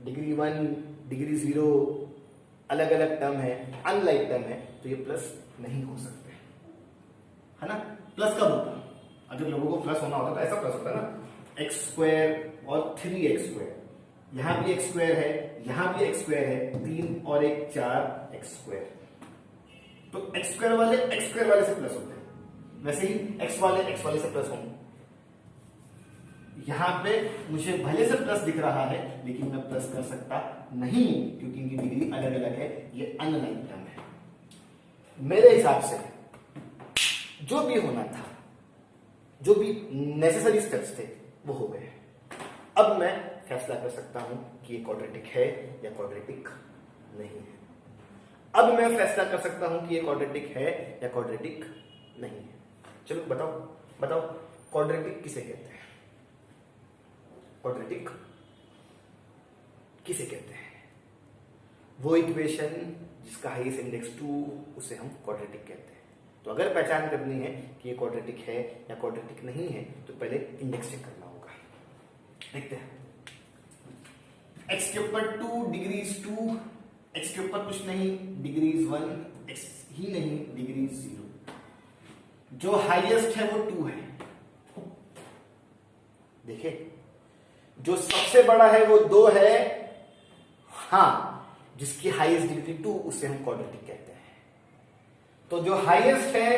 डिग्री 1 डिग्री 0 अलग अलग टर्म है, अनलाइक टर्म है, तो ये प्लस नहीं हो सकते, है ना। प्लस कब होता? अगर लोगों को प्लस होना होता तो ऐसा प्लस होता है ना, x² और 3x², यहां भी x² है, यहां भी x² है, 3 और 1 4x², तो x² वाले x² वाले से प्लस होते हैं, वैसे ही x वाले से प्लस होंगे। यहां पे मुझे भले से प्लस दिख रहा है, लेकिन मैं प्लस कर सकता नहीं, क्योंकि इनकी डिग्री अलग अलग है, ये अनलाइक टर्म है। मेरे हिसाब से जो भी होना था, जो भी नेसेसरी स्टेप्स थे, वो हो गए। अब मैं फैसला कर सकता हूं कि ये क्वाड्रेटिक है या क्वाड्रेटिक नहीं है। अब मैं फैसला कर सकता हूं कि ये क्वाड्रेटिक है या क्वाड्रेटिक नहीं है। चलो बताओ क्वाड्रेटिक किसे कहते हैं? क्वाड्रेटिक किसे कहते हैं? वो इक्वेशन जिसका हाईएस्ट इंडेक्स 2, उसे हम क्वाड्रेटिक कहते हैं। तो अगर पहचान करनी है कि ये क्वाड्रेटिक है या क्वाड्रेटिक नहीं है, तो पहले इंडेक्स चेक करना होगा। देखते हैं, x के ऊपर 2 डिग्रीज 2, x के ऊपर कुछ नहीं डिग्रीज 1, x ही नहीं डिग्रीज 0। जो हाईएस्ट है वो 2 है, देखिए जो सबसे बड़ा है वो 2 है, हाँ जिसकी हाईएस्ट डिग्री 2 उसे हम क्वाड्रेटिक कहते हैं। तो जो हाईएस्ट है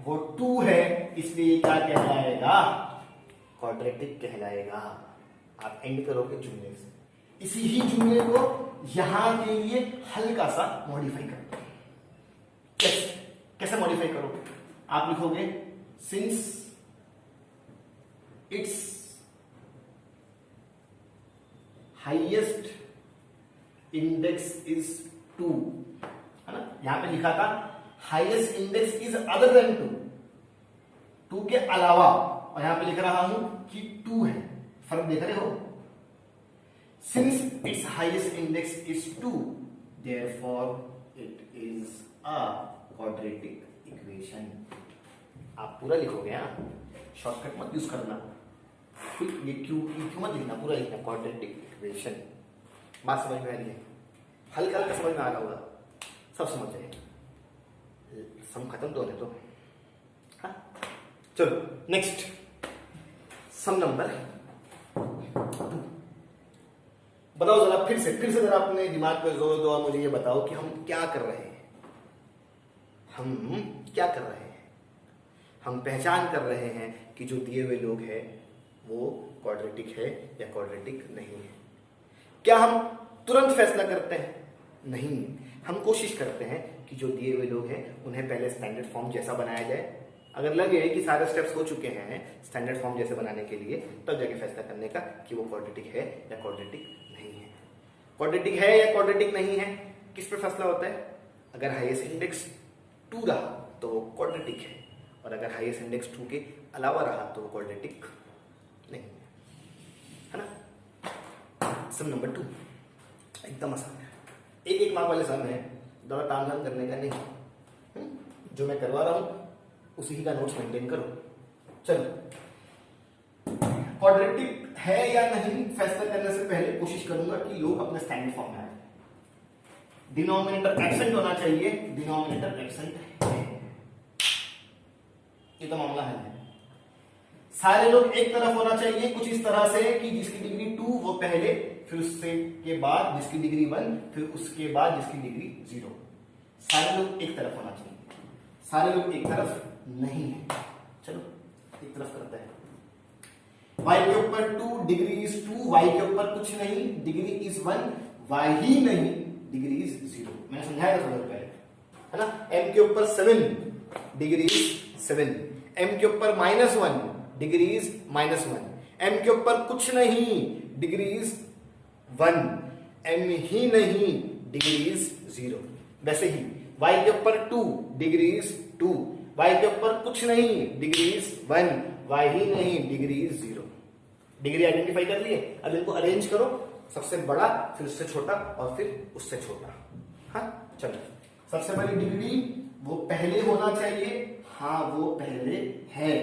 वो 2 है, इसलिए क्या कहलाएगा? क्वाड्रेटिक कहलाएगा। आप एंड करोगे जुमले से, इसी ही जुमले को यहां के लिए हल्का सा मॉडिफाई करो। कैसे मॉडिफाई करोगे? आप लिखोगे since it's highest index is 2, है ना। यहां पे लिखा था highest index is other than 2 के अलावा, और यहां पे लिख रहा हूं कि 2 है। फर्क देख रहे हो? Since it's highest index is 2, therefore it is a quadratic equation. आप पूरा लिखोगे, हाँ, शॉर्टकट मत यूज करना, ये क्यों मत लिखना, पूरा लिखना, क्वाड्रेटिक इक्वेशन। बात समझ में आ रही है? हल्का हल्का समझ में आ रहा होगा, सब समझ जाएगा। सम खत्म तो होने तो, हाँ चलो नेक्स्ट, सम नंबर 2। बताओ जरा फिर से जरा अपने दिमाग पे जोर दो और मुझे ये बताओ कि हम क्या कर रहे हैं। हम क्या कर रहे हैं? हम पहचान कर रहे हैं कि जो दिए हुए लोग हैं वो क्वाड्रेटिक है या क्वाड्रेटिक नहीं है। क्या हम तुरंत फैसला करते हैं? नहीं, हम कोशिश करते हैं कि कि जो दिए हुए लोग हैं उन्हें पहले स्टैंडर्ड फॉर्म जैसा बनाया जाए। अगर लगे कि सारे स्टेप्स हो चुके हैं स्टैंडर्ड फॉर्म जैसे बनाने के लिए, तब जाके फैसला करने का कि वो क्वाड्रेटिक है या क्वाड्रेटिक नहीं है। क्वाड्रेटिक है या क्वाड्रेटिक नहीं है किस पर फैसला होता है? अगर हाईएस्ट इंडेक्स 2 रहा तो वो क्वाड्रेटिक है, और अगर हाईएस्ट इंडेक्स 2 के अलावा रहा तो वो क्वाड्रेटिक नहीं है ना। सम नंबर 2 एकदम आसान है, एक मार्क वाले सम है, ज़्यादा ताम करने का नहीं। जो मैं करवा रहा हूं उसी का नोट्स मेंटेन करो। चलो, क्वाड्रेटिक है या नहीं फैसला करने से पहले कोशिश करूंगा कि लोग अपने स्टैंडर्ड फॉर्म में आए। डिनोमिनेटर एब्सेंट होना चाहिए, डिनोमिनेटर एब्सेंट है, ये तो मामला है। सारे लोग एक तरफ होना चाहिए कुछ इस तरह से कि जिसकी डिग्री 2 वो पहले, फिर उससे के बाद जिसकी डिग्री 1, फिर उसके बाद जिसकी डिग्री 0। सारे लोग एक तरफ होना चाहिए, सारे लोग एक तरफ नहीं है। चलो एक तरफ करते हैं। y के ऊपर 2 डिग्री इज 2, y के ऊपर कुछ नहीं, डिग्री इज 1, y ही नहीं, डिग्री इज 0। मैंने समझाया था थोड़ा पहले, है ना। m के ऊपर 7 डिग्री इज 7, m के ऊपर -1 डिग्री इज -1, m के ऊपर कुछ नहीं, डिग्री इज 1, m ही नहीं, डिग्री इज 0। वैसे ही y के ऊपर 2 डिग्री इज 2, y के ऊपर कुछ नहीं, डिग्री इज 1, y ही नहीं, डिग्री इज 0। डिग्री आइडेंटिफाई कर लिए, अब इनको अरेंज करो, सबसे बड़ा, फिर उससे छोटा और फिर उससे छोटा। हाँ चलो, सबसे बड़ी डिग्री वो पहले होना चाहिए, हाँ वो पहले है,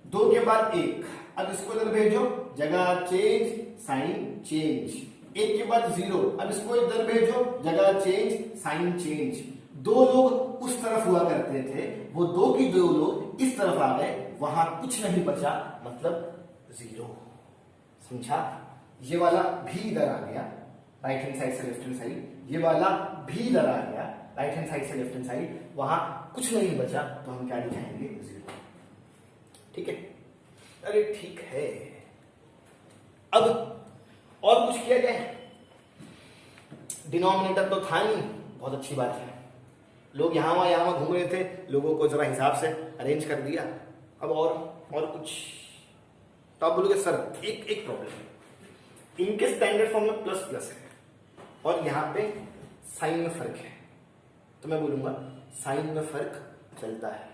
2 के बाद 1। अब इसको इधर भेजो, जगह चेंज, साइन चेंज। 1 के बाद 0, अब इसको इधर भेजो, जगह चेंज, साइन चेंज। 2 लोग उस तरफ हुआ करते थे, वो 2 की 2 लोग इस तरफ आ गए, वहां कुछ नहीं बचा, मतलब 0। समझा? ये वाला भी इधर आ गया, राइट हैंड साइड से लेफ्ट हैंड साइड, ये वाला भी इधर आ गया, राइट हैंड साइड से लेफ्ट हैंड साइड, वहां कुछ नहीं बचा, तो हम क्या लिखाएंगे? 0। ठीक है? अरे ठीक है, अब और कुछ किया जाए? डिनोमिनेटर तो था नहीं, बहुत अच्छी बात है। लोग यहां वहां घूम रहे थे, लोगों को जरा हिसाब से अरेंज कर दिया। अब और कुछ तो आप बोलोगे सर एक प्रॉब्लम है, इनके स्टैंडर्ड फॉर्म में प्लस प्लस है और यहां पे साइन में फर्क है, तो मैं बोलूंगा साइन में फर्क चलता है।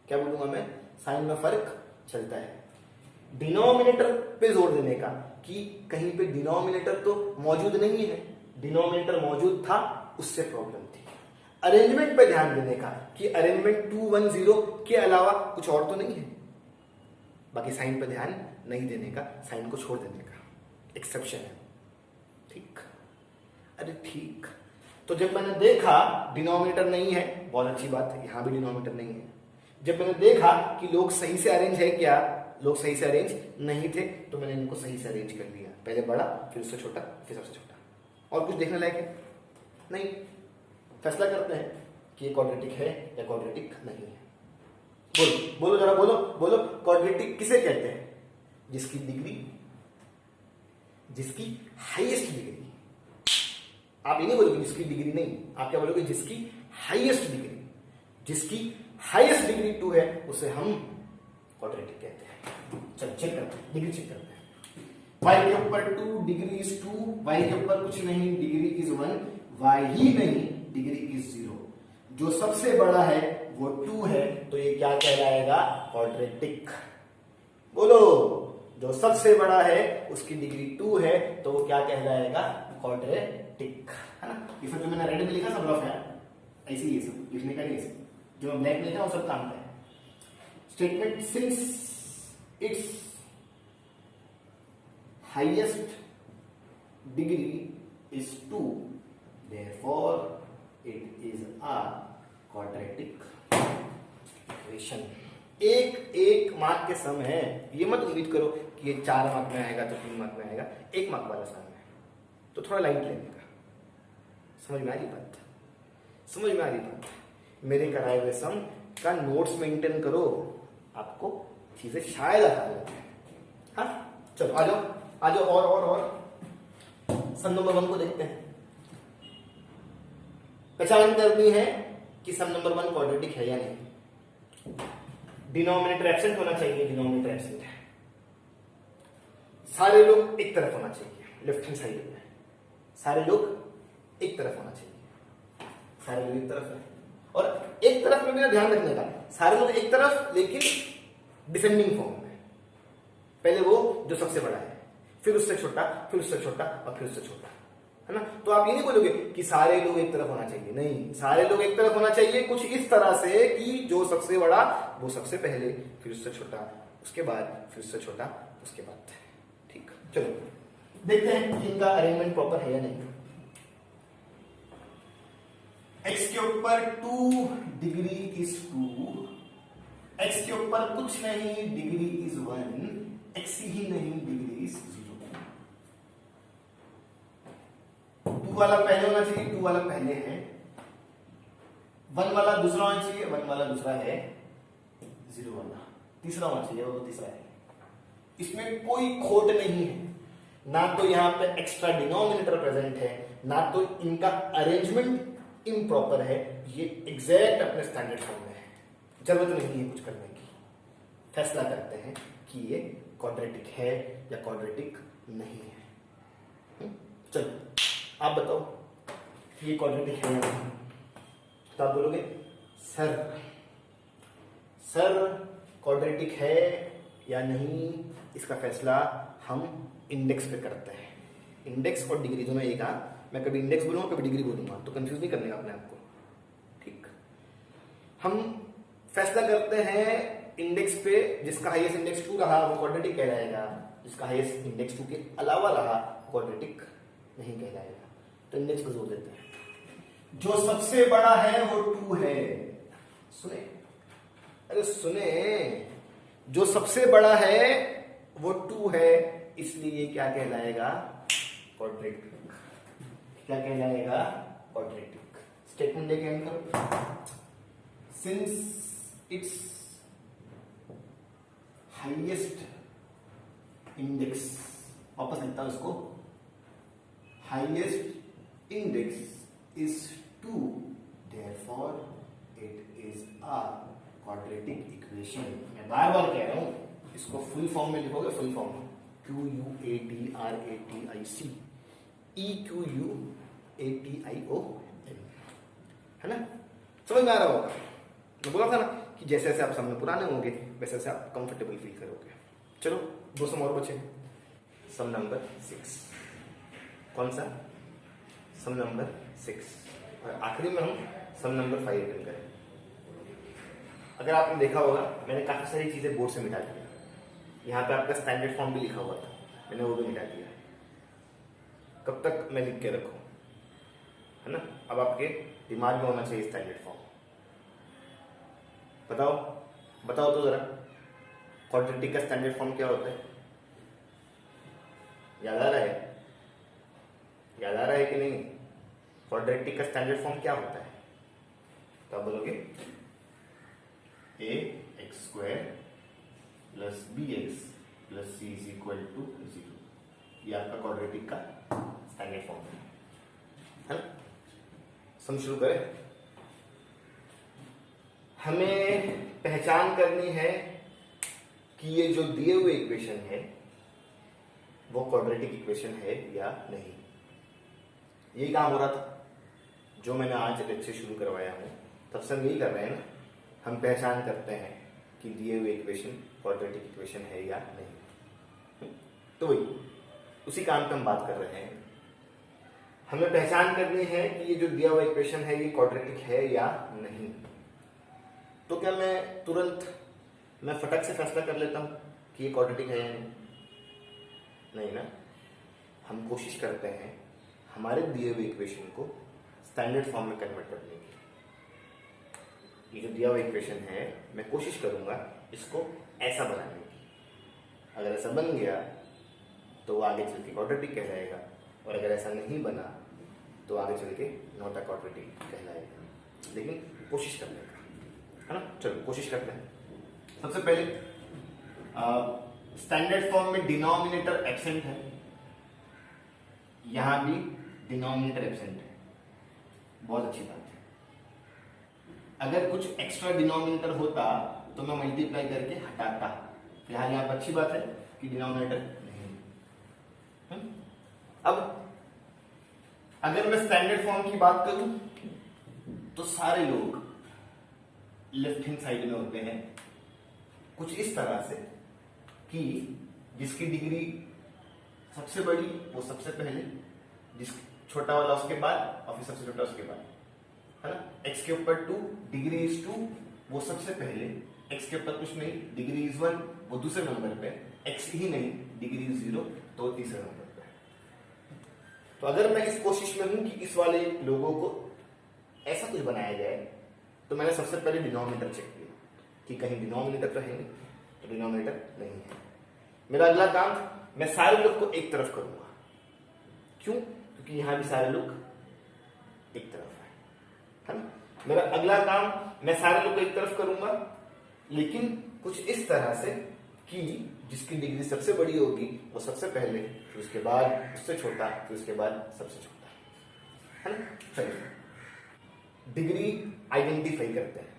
क्या बोलूंगा मैं? साइन में फर्क चलता है। डिनोमिनेटर पे जोर देने का कि कहीं पे डिनोमिनेटर तो मौजूद नहीं है, डिनोमिनेटर मौजूद था, उससे प्रॉब्लम थी। अरेंजमेंट पे ध्यान देने का कि अरेंजमेंट 2 1 0 के अलावा कुछ और तो नहीं है। बाकी साइन पे ध्यान नहीं देने का, साइन को छोड़ देने का एक्सेप्शन है। ठीक? अरे ठीक, तो जब मैंने देखा डिनोमिनेटर नहीं है, बहुत अच्छी बात है, यहां भी डिनोमिनेटर नहीं है। जब मैंने देखा कि लोग सही से अरेंज है क्या, लोग सही से अरेंज नहीं थे, तो मैंने इनको सही से अरेंज कर दिया, पहले बड़ा, फिर उससे छोटा, फिर सबसे छोटा। और कुछ देखने लायक है? नहीं। फैसला करते हैं कि ये क्वाड्रेटिक है या क्वाड्रेटिक नहीं है। बोलो जरा, बोलो क्वाड्रेटिक किसे कहते हैं? जिसकी डिग्री, जिसकी हाईएस्ट डिग्री, आप ये नहीं बोलोगे जिसकी डिग्री नहीं, आप क्या बोलोगे? जिसकी हाईएस्ट डिग्री, जिसकी हाईएस्ट डिग्री 2 है उसे हम क्वाड्रेटिक कहते हैं। चलो चेक करते हैं, डिग्री चेक करते हैं। y के ऊपर 2 डिग्री इज 2, y के ऊपर कुछ नहीं, डिग्री इज 1, y ही नहीं, डिग्री इज 0। जो सबसे बड़ा है वो 2 है, तो ये क्या कहलाएगा? क्वाड्रेटिक। बोलो, जो सबसे बड़ा है उसकी डिग्री 2 है, तो वो क्या कहलाएगा? क्वाड्रेटिक, है ना। ये सब जो मैंने रेड में लिखा सब रफ है, ऐसे ही ये सब लिखने का नहीं, है जो ब्लैक में लिखा वो सब काम का है। Statement, since it's highest degree is 2, therefore it is a quadratic equation। एक मार्क के सम है, ये मत उम्मीद करो कि ये 4 मार्क में आएगा तो 3 मार्क में आएगा, 1 मार्क वाला सम है, तो थोड़ा लाइट लेने का। समझ में आ रही बात? समझ में आ रही बात? मेरे कराए हुए सम का नोट्स मेंटेन करो, आपको चीजें शायद आसान लगती है। हाँ चलो आ जाओ और सम नंबर 1 को देखते हैं। पहचान करनी है कि सम नंबर 1 क्वाड्रेटिक है या नहीं। डिनोमिनेटर एब्सेंट होना चाहिए, डिनोमिनेटर एब्सेंट है। सारे लोग एक तरफ होना चाहिए, लेफ्ट हैंड साइड में सारे लोग एक तरफ होना चाहिए, सारे लोग एक तरफ है। और एक तरफ में मेरा ध्यान रखने का, सारे लोग एक तरफ लेकिन डिसेंडिंग फॉर्म में। पहले वो जो सबसे बड़ा है, फिर उससे छोटा, फिर उससे छोटा और फिर उससे छोटा, है ना। तो आप ये नहीं बोलोगे कि सारे लोग एक तरफ होना चाहिए, नहीं, सारे लोग एक तरफ होना चाहिए कुछ इस तरह से कि जो सबसे बड़ा वो सबसे पहले, फिर उससे छोटा, उसके बाद फिर उससे छोटा, उसके बाद। ठीक, चलो देखते हैं कि इनका अरेंजमेंट प्रॉपर है या नहीं। x के ऊपर 2 डिग्री इज 2, x के ऊपर कुछ नहीं डिग्री इज 1, x ही नहीं डिग्री इज 0। 2 वाला पहले होना चाहिए, 2 वाला पहले है, 1 वाला दूसरा होना चाहिए, 1 वाला दूसरा है, 0 वाला तीसरा होना चाहिए, वो तीसरा है। इसमें कोई खोट नहीं है, ना तो यहां पे एक्स्ट्रा डिनोमिनेटर प्रेजेंट है, ना तो इनका अरेंजमेंट इम्प्रॉपर है, ये एग्जैक्ट अपने स्टैंडर्ड फॉर्म में है। जरूरत नहीं है कुछ करने की, फैसला करते हैं कि ये क्वाड्रेटिक है या क्वाड्रेटिक नहीं है। चलो आप बताओ कि ये क्वाड्रेटिक है या नहीं। तो आप बोलोगे सर क्वाड्रेटिक है या नहीं, इसका फैसला हम इंडेक्स पे करते हैं। इंडेक्स और डिग्री दोनों एक, मैं कभी इंडेक्स बोलूंगा कभी डिग्री बोलूंगा, तो कंफ्यूज नहीं करने का अपने आप को। ठीक, हम फैसला करते हैं इंडेक्स पे, जिसका हाईएस्ट इंडेक्स 2 रहा वो क्वाड्रेटिक कहलाएगा, जिसका हाईएस्ट इंडेक्स 2 के अलावा रहा क्वाड्रेटिक नहीं कहलाएगा। तो इंडेक्स पर जोर देते हैं। जो सबसे बड़ा है वो 2 है, सुने, अरे सुने, जो सबसे बड़ा है वो 2 है, इसलिए क्या कहलाएगा, क्वाड्रेटिक। क्या कहलाएगा, क्वाड्रेटिक। स्टेटमेंट लेके एंड करो। सिंस इट्स हाईएस्ट इंडेक्स, वापस लिखता हूं इसको, highest index is 2, therefore it is a quadratic equation. मैं बार बार कह रहा हूं, इसको फुल फॉर्म में लिखोगे, फुल फॉर्म QUADRATIC EQUATION, है ना। समझ में आ रहा होगा। मैं बोला था ना कि जैसे जैसे आप सामने पुराने होंगे वैसे वैसे आप कंफर्टेबल फील करोगे। चलो 2 सम और बचे। सम नंबर 6, कौन सा, सम नंबर 6, और आखिरी में हम सम नंबर 5 अटेंड करें। अगर आपने देखा होगा मैंने काफी सारी चीजें बोर्ड से मिटा दी। यहाँ पे आपका स्टैंडर्ड फॉर्म भी लिखा हुआ था, मैंने वो भी मिटा दिया। कब तक मैं लिख के रखूं, है ना। अब आपके दिमाग में होना चाहिए स्टैंडर्ड फॉर्म। बताओ तो जरा, क्वाड्रेटिक का स्टैंडर्ड फॉर्म क्या होता है, याद आ रहा है कि नहीं। क्वाड्रेटिक का स्टैंडर्ड फॉर्म क्या होता है, तो आप बोलोगे ax² + bx + c = 0। ये आपका क्वाड्रेटिक का स्टैंडर्ड फॉर्म है ना। सम शुरू करें। हमें पहचान करनी है कि ये जो दिए हुए इक्वेशन है वो क्वाड्रेटिक इक्वेशन है या नहीं। यही काम हो रहा था जो मैंने आज लेक्चर शुरू करवाया हूं, तब से हम यही कर रहे हैं ना। हम पहचान करते हैं कि दिए हुए इक्वेशन क्वाड्रेटिक इक्वेशन है या नहीं। तो वही उसी काम पे हम बात कर रहे हैं। हमें पहचान करनी है कि ये जो दिया हुआ इक्वेशन है ये क्वाड्रेटिक है या नहीं। तो क्या मैं फटक से फैसला कर लेता हूं कि ये क्वाड्रेटिक है या नहीं ना। हम कोशिश करते हैं हमारे दिए हुए इक्वेशन को स्टैंडर्ड फॉर्म में कन्वर्ट करने की। ये जो दिया हुआ इक्वेशन है मैं कोशिश करूंगा इसको ऐसा बनाने की। अगर ऐसा बन गया तो वो आगे चल के क्वाड्रेटिक कहलाएगा, और अगर ऐसा नहीं बना तो आगे चल के नॉट अ क्वाड्रेटिक कहलाएगा। लेकिन कोशिश करने का, है ना। चलो कोशिश करते हैं। सबसे पहले स्टैंडर्ड फॉर्म में डिनोमिनेटर एब्सेंट है, यहां भी डिनोमिनेटर एब्सेंट है, बहुत अच्छी बात है। अगर कुछ एक्स्ट्रा डिनोमिनेटर होता तो मैं मल्टीप्लाई करके हटाता। फिलहाल यहाँ पर अच्छी बात है कि डिनोमिनेटर नहीं। अब अगर मैं स्टैंडर्ड फॉर्म की बात करूं तो सारे लोग लेफ्ट हैंड साइड में होते हैं कुछ इस तरह से कि जिसकी डिग्री सबसे बड़ी वो सबसे पहले, जिस छोटा वाला उसके बाद और फिर सबसे छोटा उसके बाद, है ना। x के ऊपर 2, डिग्री इज 2, वो सबसे पहले। x के ऊपर कुछ नहीं, डिग्री इज 1, वो दूसरे नंबर पे। x ही नहीं, डिग्री इज 0, तो वो तीसरे नंबर पे। तो अगर मैं इस कोशिश में हूं कि इस वाले लोगों को ऐसा कुछ बनाया जाए, तो मैंने सबसे पहले डिनोमिनेटर चेक किया कि कहीं डिनोमिनेटर तो है नहीं, तो डिनोमिनेटर नहीं है। मेरा अगला काम, मैं सारे लोग को एक तरफ करूंगा। क्यों? क्योंकि यहां भी सारे लोग एक तरफ है ना। मेरा अगला काम, मैं सारे लोग को एक तरफ करूंगा, लेकिन कुछ इस तरह से कि जिसकी डिग्री सबसे बड़ी होगी वो सबसे पहले, फिर उसके बाद उससे छोटा, फिर उसके बाद सबसे छोटा, है ना। चलिए डिग्री आइडेंटिफाई करते हैं।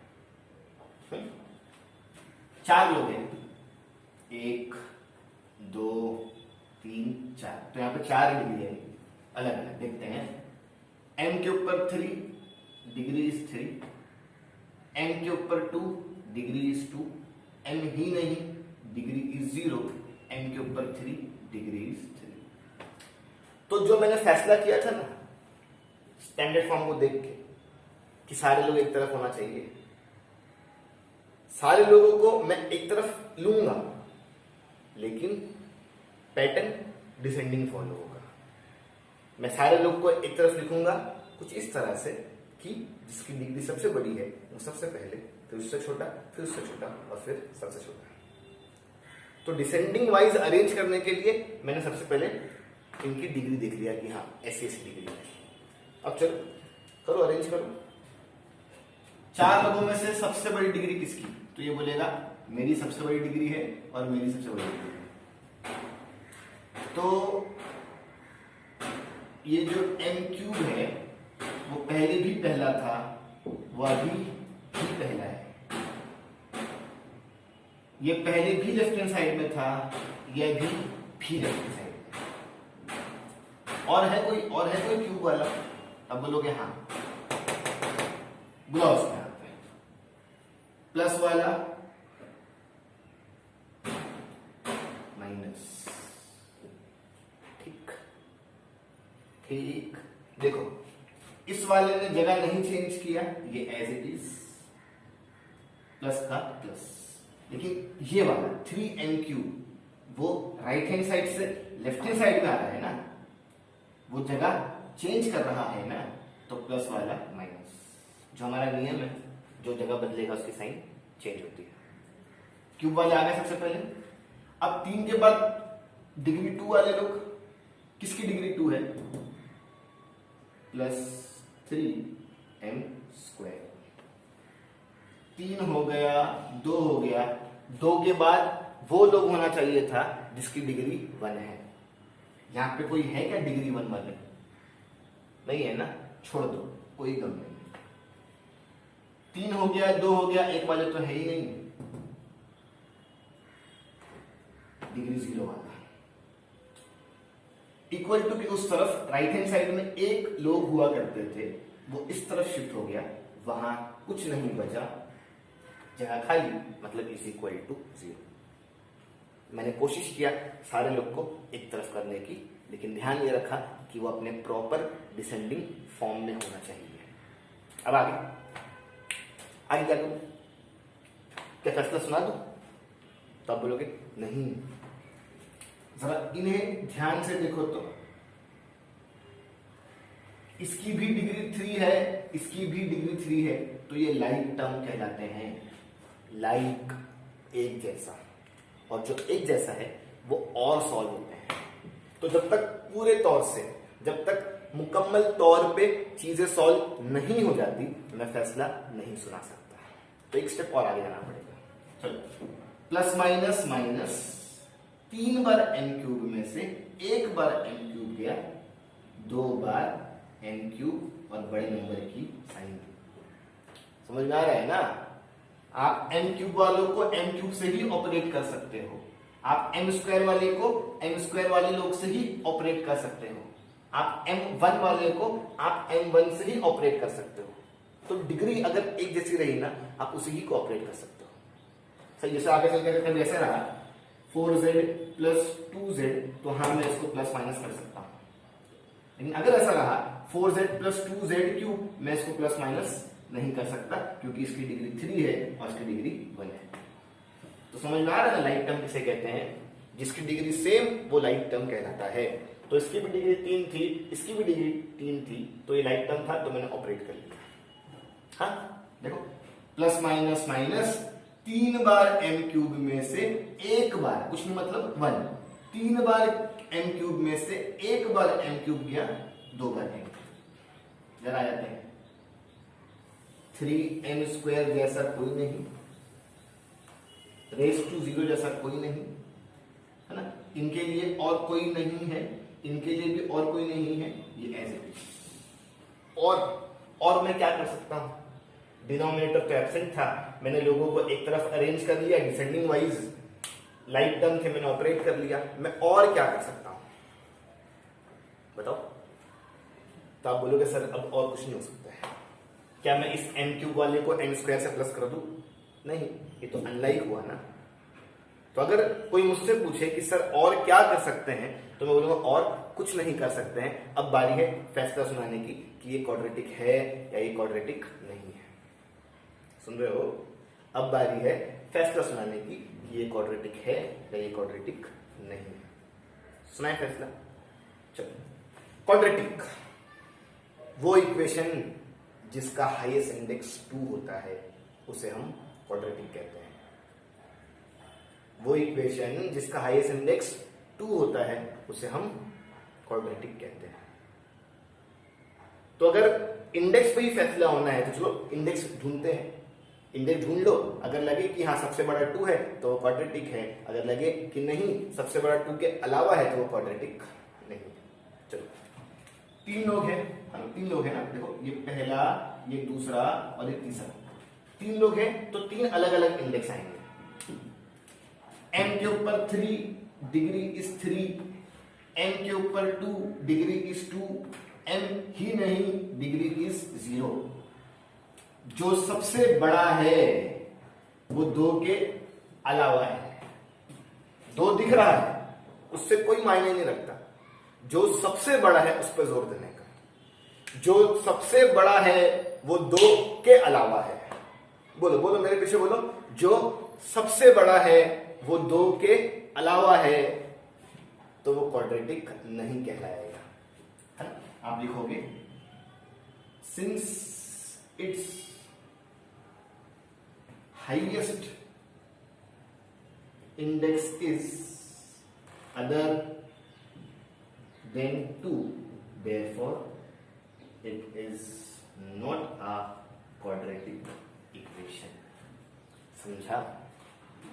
4 लोग हैं, 1 2 3 4, तो यहां पे 4 डिग्री है अलग अलग। देखते हैं, m के ऊपर 3, डिग्री इज 3, m के ऊपर 2, डिग्री इज 2, m ही नहीं, डिग्री इज 0, m के ऊपर 3, डिग्री इज 3। तो जो मैंने फैसला किया था ना स्टैंडर्ड फॉर्म को देख के कि सारे लोग एक तरफ होना चाहिए, सारे लोगों को मैं एक तरफ लूंगा, लेकिन पैटर्न डिसेंडिंग फॉलो होगा। मैं सारे लोग को एक तरफ लिखूंगा कुछ इस तरह से कि जिसकी डिग्री सबसे बड़ी है वो सबसे पहले, फिर उससे छोटा, फिर उससे छोटा और फिर सबसे छोटा। तो डिसेंडिंग वाइज अरेंज करने के लिए मैंने सबसे पहले इनकी डिग्री देख लिया कि हाँ ऐसी ऐसी डिग्री है। अब चलो करो, अरेंज करो। 4 लोगों में से सबसे बड़ी डिग्री किसकी? तो ये बोलेगा मेरी सबसे बड़ी डिग्री है और मेरी सबसे बड़ी डिग्री है। तो ये जो m³ है वो पहले भी पहला था, वो अभी भी पहला है। ये पहले भी लेफ्ट हैंड साइड में था, ये भी लेफ्ट हैंड साइड में। और है कोई क्यूब वाला? अब बोलोगे हाँ, ग्लॉस में आते हैं। प्लस वाला, माइनस। ठीक, देखो इस वाले ने जगह नहीं चेंज किया, ये एज इट इज, प्लस का प्लस। लेकिन ये वाला 3m³ वो राइट हैंड साइड से लेफ्ट हैंड साइड में आ रहा है ना, वो जगह चेंज कर रहा है ना, तो प्लस वाला माइनस। जो हमारा नियम है, जो जगह बदलेगा उसकी साइन चेंज होती है। क्यूब वाले आ गए सबसे पहले। अब 3 के बाद डिग्री 2 वाले लोग, किसकी डिग्री 2 है? Plus 3m²। 3 हो गया, 2 हो गया। 2 के बाद वो लोग होना चाहिए था जिसकी डिग्री 1 है। यहां पे कोई है क्या डिग्री 1 वाले? नहीं है ना, छोड़ दो, कोई गम नहीं। 3 हो गया, 2 हो गया, एक वाले तो है ही नहीं, डिग्री 0 वाला। इक्वल टू की उस तरफ राइट हैंड साइड में एक लोग हुआ करते थे, वो इस तरफ शिफ्ट हो गया, वहां कुछ नहीं बचा, जगह खाली, मतलब इज इक्वल टू 0। मैंने कोशिश किया सारे लोग को एक तरफ करने की, लेकिन ध्यान ये रखा कि वो अपने प्रॉपर डिसेंडिंग फॉर्म में होना चाहिए। अब आगे क्या करूं? क्या फैसला सुना दूं? तो आप बोलोगे नहीं, जरा इन्हें ध्यान से देखो तो। इसकी भी डिग्री 3 है, इसकी भी डिग्री 3 है, तो ये लाइक टर्म कहलाते हैं। लाइक, एक जैसा, और जो एक जैसा है वो और सॉल्व होते हैं। तो जब तक पूरे तौर से, जब तक मुकम्मल तौर पे चीजें सॉल्व नहीं हो जाती, मैं फैसला नहीं सुना सकता। तो एक स्टेप और आगे जाना पड़ेगा। चलो, प्लस माइनस माइनस, 3 बार m³ में से 1 बार m³ गया, 2 बार m³ और बड़े नंबर की साइन। समझ में आ रहा है ना? आप m क्यूब वालों को m क्यूब से ही ऑपरेट कर सकते हो, आप m स्क्वायर वाले को m स्क्वायर वाले लोग से ही ऑपरेट कर सकते हो, आप m1 वाले को आप m1 से ही ऑपरेट कर सकते हो। तो डिग्री अगर एक जैसी रही ना, आप उसी ही को ऑपरेट कर सकते हो। सही, जैसे आगे चलकर कभी ऐसा रहा 4z प्लस 2z, तो हाँ मैं इसको प्लस माइनस कर सकता हूं। लेकिन अगर ऐसा रहा 4z प्लस 2z क्यूब, मैं इसको प्लस माइनस नहीं कर सकता, क्योंकि इसकी डिग्री 3 है और इसकी डिग्री 1 है। तो समझ में आ रहा है ना लाइक टर्म किसे कहते हैं? जिसकी डिग्री सेम वो लाइक टर्म कहलाता है। तो इसकी भी डिग्री 3 थी, इसकी भी डिग्री 3 थी, तो ये लाइक टर्म था, तो मैंने ऑपरेट कर लिया। हाँ देखो, प्लस माइनस माइनस 3 बार m क्यूब में से एक बार, कुछ नहीं मतलब 1, 3 बार m क्यूब में से एक बार m क्यूब गया, 2 बार m। जरा आ जाते हैं, 3m स्क्वायर जैसा कोई नहीं, रेस टू 0 जैसा कोई नहीं है ना, इनके लिए और कोई नहीं है, इनके लिए भी और कोई नहीं है, ये एज इट इज। और मैं क्या कर सकता हूं? डिनोमिनेटर तो एब्सेंट था, मैंने लोगों को एक तरफ अरेंज कर लिया डिसेंडिंग वाइज, लाइक टर्म थे, मैंने ऑपरेट कर लिया। मैं और क्या कर सकता हूं बताओ? तो आप बोलोगे सर अब और कुछ नहीं हो सकता है, क्या मैं इस m क्यूब वाले को m स्क्वायर से प्लस कर दूं? नहीं, ये तो अनलाइक हुआ ना। तो अगर कोई मुझसे पूछे कि सर और क्या कर सकते हैं, तो मैं बोलूंगा और कुछ नहीं कर सकते हैं। अब बारी है फैसला सुनाने की कि ये क्वाड्रेटिक है या ये क्वाड्रेटिक नहीं है। सुन रहे हो? अब बारी है फैसला सुनाने की कि ये क्वाड्रेटिक है या ये क्वाड्रेटिक नहीं है। सुनाए फैसला? चलो, क्वाड्रेटिक वो इक्वेशन जिसका हाईएस्ट इंडेक्स 2 होता है, उसे हम क्वाड्रेटिक कहते हैं। वो इक्वेशन जिसका हाईएस्ट इंडेक्स 2 होता है, उसे हम क्वाड्रेटिक कहते हैं। तो अगर इंडेक्स पे ही फैसला होना है, तो चलो इंडेक्स ढूंढते हैं। इंडेक्स ढूंढ लो, अगर लगे कि हाँ सबसे बड़ा 2 है तो वो क्वाड्रेटिक है, अगर लगे कि नहीं सबसे बड़ा 2 के अलावा है तो वो क्वाड्रेटिक नहीं। चलो, 3 लोग हैं, 3 लोग हैं ना, देखो ये पहला, ये दूसरा और ये तीसरा, 3 लोग हैं, तो 3 अलग अलग इंडेक्स आएंगे। m के ऊपर 3 डिग्री इज 3, m के ऊपर 2 डिग्री इज 2, m ही नहीं डिग्री इज 0। जो सबसे बड़ा है वो 2 के अलावा है। 2 दिख रहा है, उससे कोई मायने नहीं रखता, जो सबसे बड़ा है उस पर जोर देने का। जो सबसे बड़ा है वो 2 के अलावा है। बोलो बोलो, मेरे पीछे बोलो, जो सबसे बड़ा है वो 2 के अलावा है, तो वो क्वाड्रेटिक नहीं कहलाएगा, है ना? आप लिखोगे since it's highest index is other than 2, therefore it is not a quadratic equation। समझा?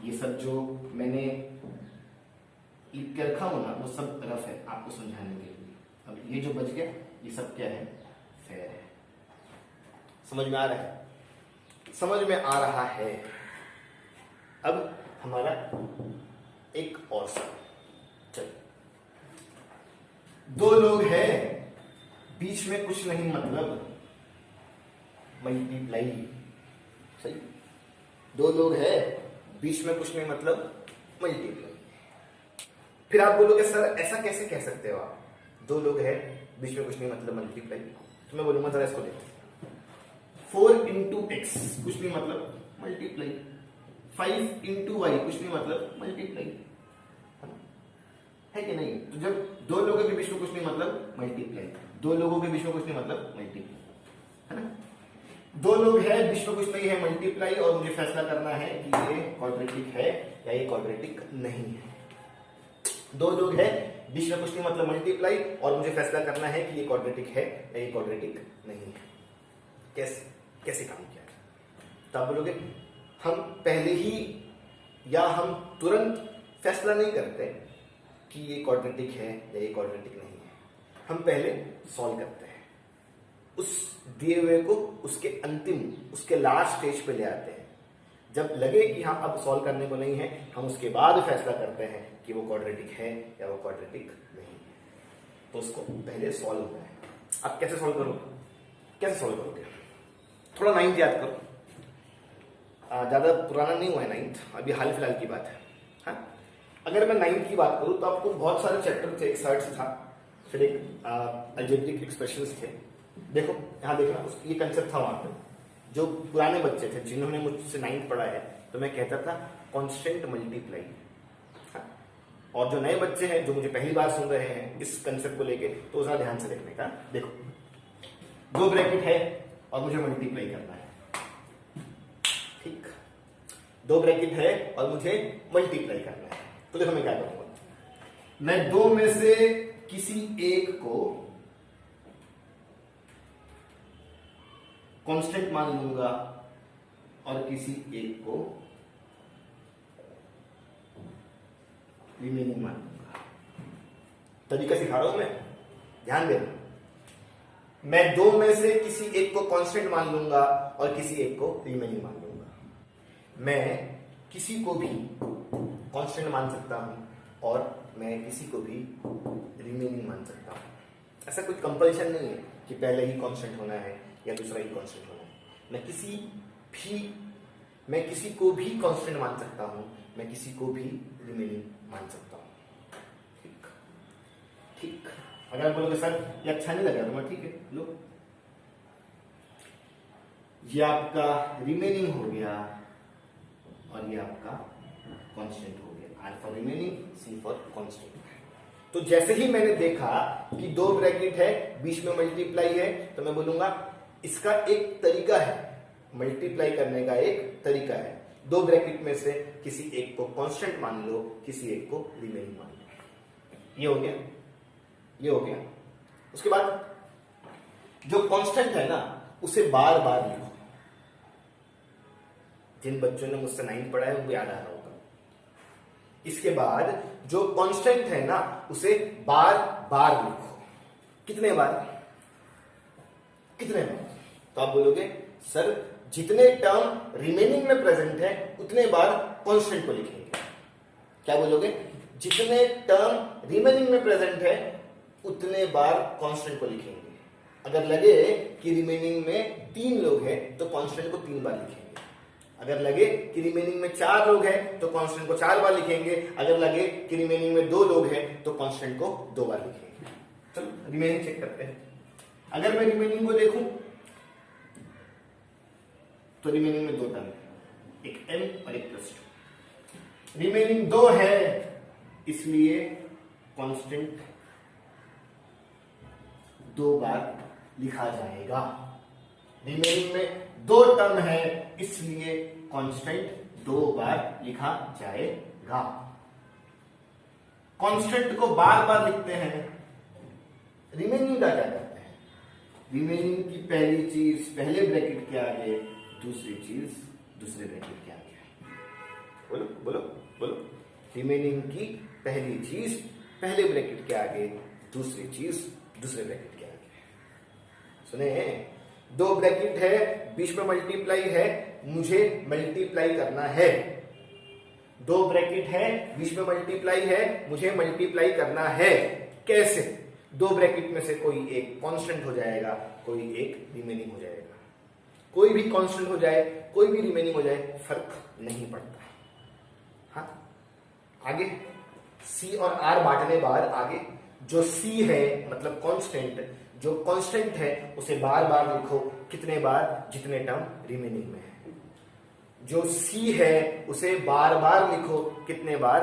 ये सब जो मैंने लिख के रखा हूं ना, वो सब रफ है आपको समझाने के लिए। अब ये जो बच गया, ये सब क्या है? फेयर है। समझ में आ रहा है? समझ में आ रहा है। अब हमारा एक और सवाल, चलो, 2 लोग हैं, बीच में कुछ नहीं मतलब मल्टीप्लाई। सही, 2 लोग हैं, बीच में कुछ नहीं मतलब मल्टीप्लाई। फिर आप बोलोगे सर ऐसा कैसे कह सकते हो आप? 2 लोग हैं, बीच में कुछ नहीं मतलब मल्टीप्लाई। तो मैं बोलूंगा जरा इसको देखो, 4 इंटू एक्स कुछ नहीं मतलब मल्टीप्लाई, 5 इंटू वाई कुछ नहीं मतलब मल्टीप्लाई, है कि नहीं? तो जब 2 लोगों के बीच में कुछ नहीं मतलब मल्टीप्लाई, 2 लोगों के बीच में कुछ नहीं मतलब मल्टीप्लाई, है ना? 2 लोग हैं, बीच में कुछ नहीं है मल्टीप्लाई, और मुझे फैसला करना है कि ये क्वाड्रेटिक है या ये क्वाड्रेटिक नहीं है। 2 लोग हैं, बीच में कुछ नहीं मतलब मल्टीप्लाई, और मुझे फैसला करना है कि ये क्वाड्रेटिक है या ये क्वाड्रेटिक नहीं है। कैसे काम किया? तो आप बोलोगे हम पहले ही या हम तुरंत फैसला नहीं करते कि ये क्वाड्रेटिक है या ये क्वाड्रेटिक नहीं है, हम पहले सॉल्व करते हैं। उस दिए हुए को उसके अंतिम, उसके लास्ट स्टेज पे ले आते हैं। जब लगे कि हाँ अब सॉल्व करने को नहीं है, हम उसके बाद फैसला करते हैं कि वो क्वाड्रेटिक है या वो क्वाड्रेटिक नहीं है। तो उसको पहले सॉल्व होना है। अब कैसे सॉल्व करोगे? कैसे सॉल्व करोगे? थोड़ा 9th याद करो। ज्यादा पुराना नहीं हुआ है 9th, अभी हाल फिलहाल की बात है। हाँ, अगर मैं 9th की बात करूं तो आपको बहुत सारे चैप्टर थे। एक सर्ट्स था, फिर एक अलजेब्रिक एक्सप्रेशंस थे। देखो यहाँ देखना, ये कंसेप्ट था वहां पे। जो पुराने बच्चे थे जिन्होंने मुझसे 9th पढ़ा है, तो मैं कहता था कांस्टेंट मल्टीप्लाई। और जो नए बच्चे हैं जो मुझे पहली बार सुन रहे हैं इस कंसेप्ट को लेके, तो जरा ध्यान से देखने का। देखो 2 ब्रैकेट है और मुझे मल्टीप्लाई करना है, ठीक। 2 ब्रैकेट है और मुझे मल्टीप्लाई करना है। तो देखो मैं क्या करूंगा, मैं 2 में से किसी एक को कांस्टेंट मान लूंगा और किसी एक को रिमेनिंग मान लूंगा। तरीका सिखा रहा हूं मैं, ध्यान देना। मैं 2 में से किसी एक को कांस्टेंट मान लूंगा और किसी एक को रिमेनिंग मान लूंगा। मैं किसी को भी कांस्टेंट मान सकता हूं और मैं किसी को भी रिमेनिंग मान सकता हूं। ऐसा कुछ कंपल्शन नहीं है कि पहले ही कांस्टेंट होना है या दूसरा ही कांस्टेंट होना है। मैं किसी को भी कांस्टेंट मान सकता हूं, मैं किसी को भी रिमेनिंग मान सकता हूं। ठीक ठीक। अगर आप बोलोगे सर ये अच्छा नहीं लगा तो मैं, ठीक है लो, ये आपका रिमेनिंग हो गया और ये आपका कांस्टेंट हो गया। R for remaining, C for constant. तो जैसे ही मैंने देखा कि 2 ब्रैकेट है, बीच में मल्टीप्लाई है, तो मैं बोलूंगा इसका एक तरीका है, मल्टीप्लाई करने का एक तरीका है। 2 ब्रैकेट में से किसी एक को कांस्टेंट मान लो, किसी एक को रिमेनिंग मान लो। ये हो गया, ये हो गया। उसके बाद जो कांस्टेंट है ना उसे बार बार लिखो। जिन बच्चों ने मुझसे 9th पढ़ा है उनको याद आ रहा होगा। इसके बाद जो कांस्टेंट है ना उसे बार बार लिखो। कितने बार? कितने बार? तो आप बोलोगे सर जितने टर्म रिमेनिंग में प्रेजेंट है उतने बार कांस्टेंट को लिखेंगे। क्या बोलोगे? जितने टर्म रिमेनिंग में प्रेजेंट है उतने बार कांस्टेंट को लिखेंगे। अगर लगे कि रिमेनिंग में 3 लोग हैं तो कांस्टेंट को 3 बार लिखेंगे। अगर लगे कि रिमेनिंग में 4 लोग हैं तो कांस्टेंट को 4 बार लिखेंगे। अगर लगे कि रिमेनिंग में 2 लोग हैं तो कांस्टेंट को 2 बार लिखेंगे। चलो रिमेनिंग चेक करते हैं। अगर मैं रिमेनिंग को देखूं तो रिमेनिंग में 2 टर्म है, एक m और एक +2। रिमेनिंग 2 है इसलिए कांस्टेंट 2 बार लिखा जाएगा। रिमेनिंग में 2 टर्म है इसलिए कांस्टेंट 2 बार लिखा जाएगा। कांस्टेंट को बार बार लिखते हैं, रिमेनिंग का क्या करते हैं? रिमेनिंग की पहली चीज पहले ब्रैकेट के आगे, दूसरी चीज दूसरे ब्रैकेट के आगे। बोलो बोलो बोलो। रिमेनिंग की पहली चीज पहले ब्रैकेट के आगे, दूसरी चीज दूसरे ब्रैकेट के आगे। सुने, 2 ब्रैकेट है, बीच में मल्टीप्लाई है, मुझे मल्टीप्लाई करना है। 2 ब्रैकेट है, बीच में मल्टीप्लाई है, मुझे मल्टीप्लाई करना है। कैसे? 2 ब्रैकेट में से कोई एक कांस्टेंट हो जाएगा, कोई एक रिमेनिंग हो जाएगा। कोई भी कांस्टेंट हो जाए, कोई भी रिमेनिंग हो जाए, फर्क नहीं पड़ता। हाँ, आगे C और R बांटने बाद आगे जो C है मतलब कांस्टेंट, जो कांस्टेंट है उसे बार बार लिखो। कितने बार? जितने टर्म रिमेनिंग में है। जो C है उसे बार बार लिखो। कितने बार?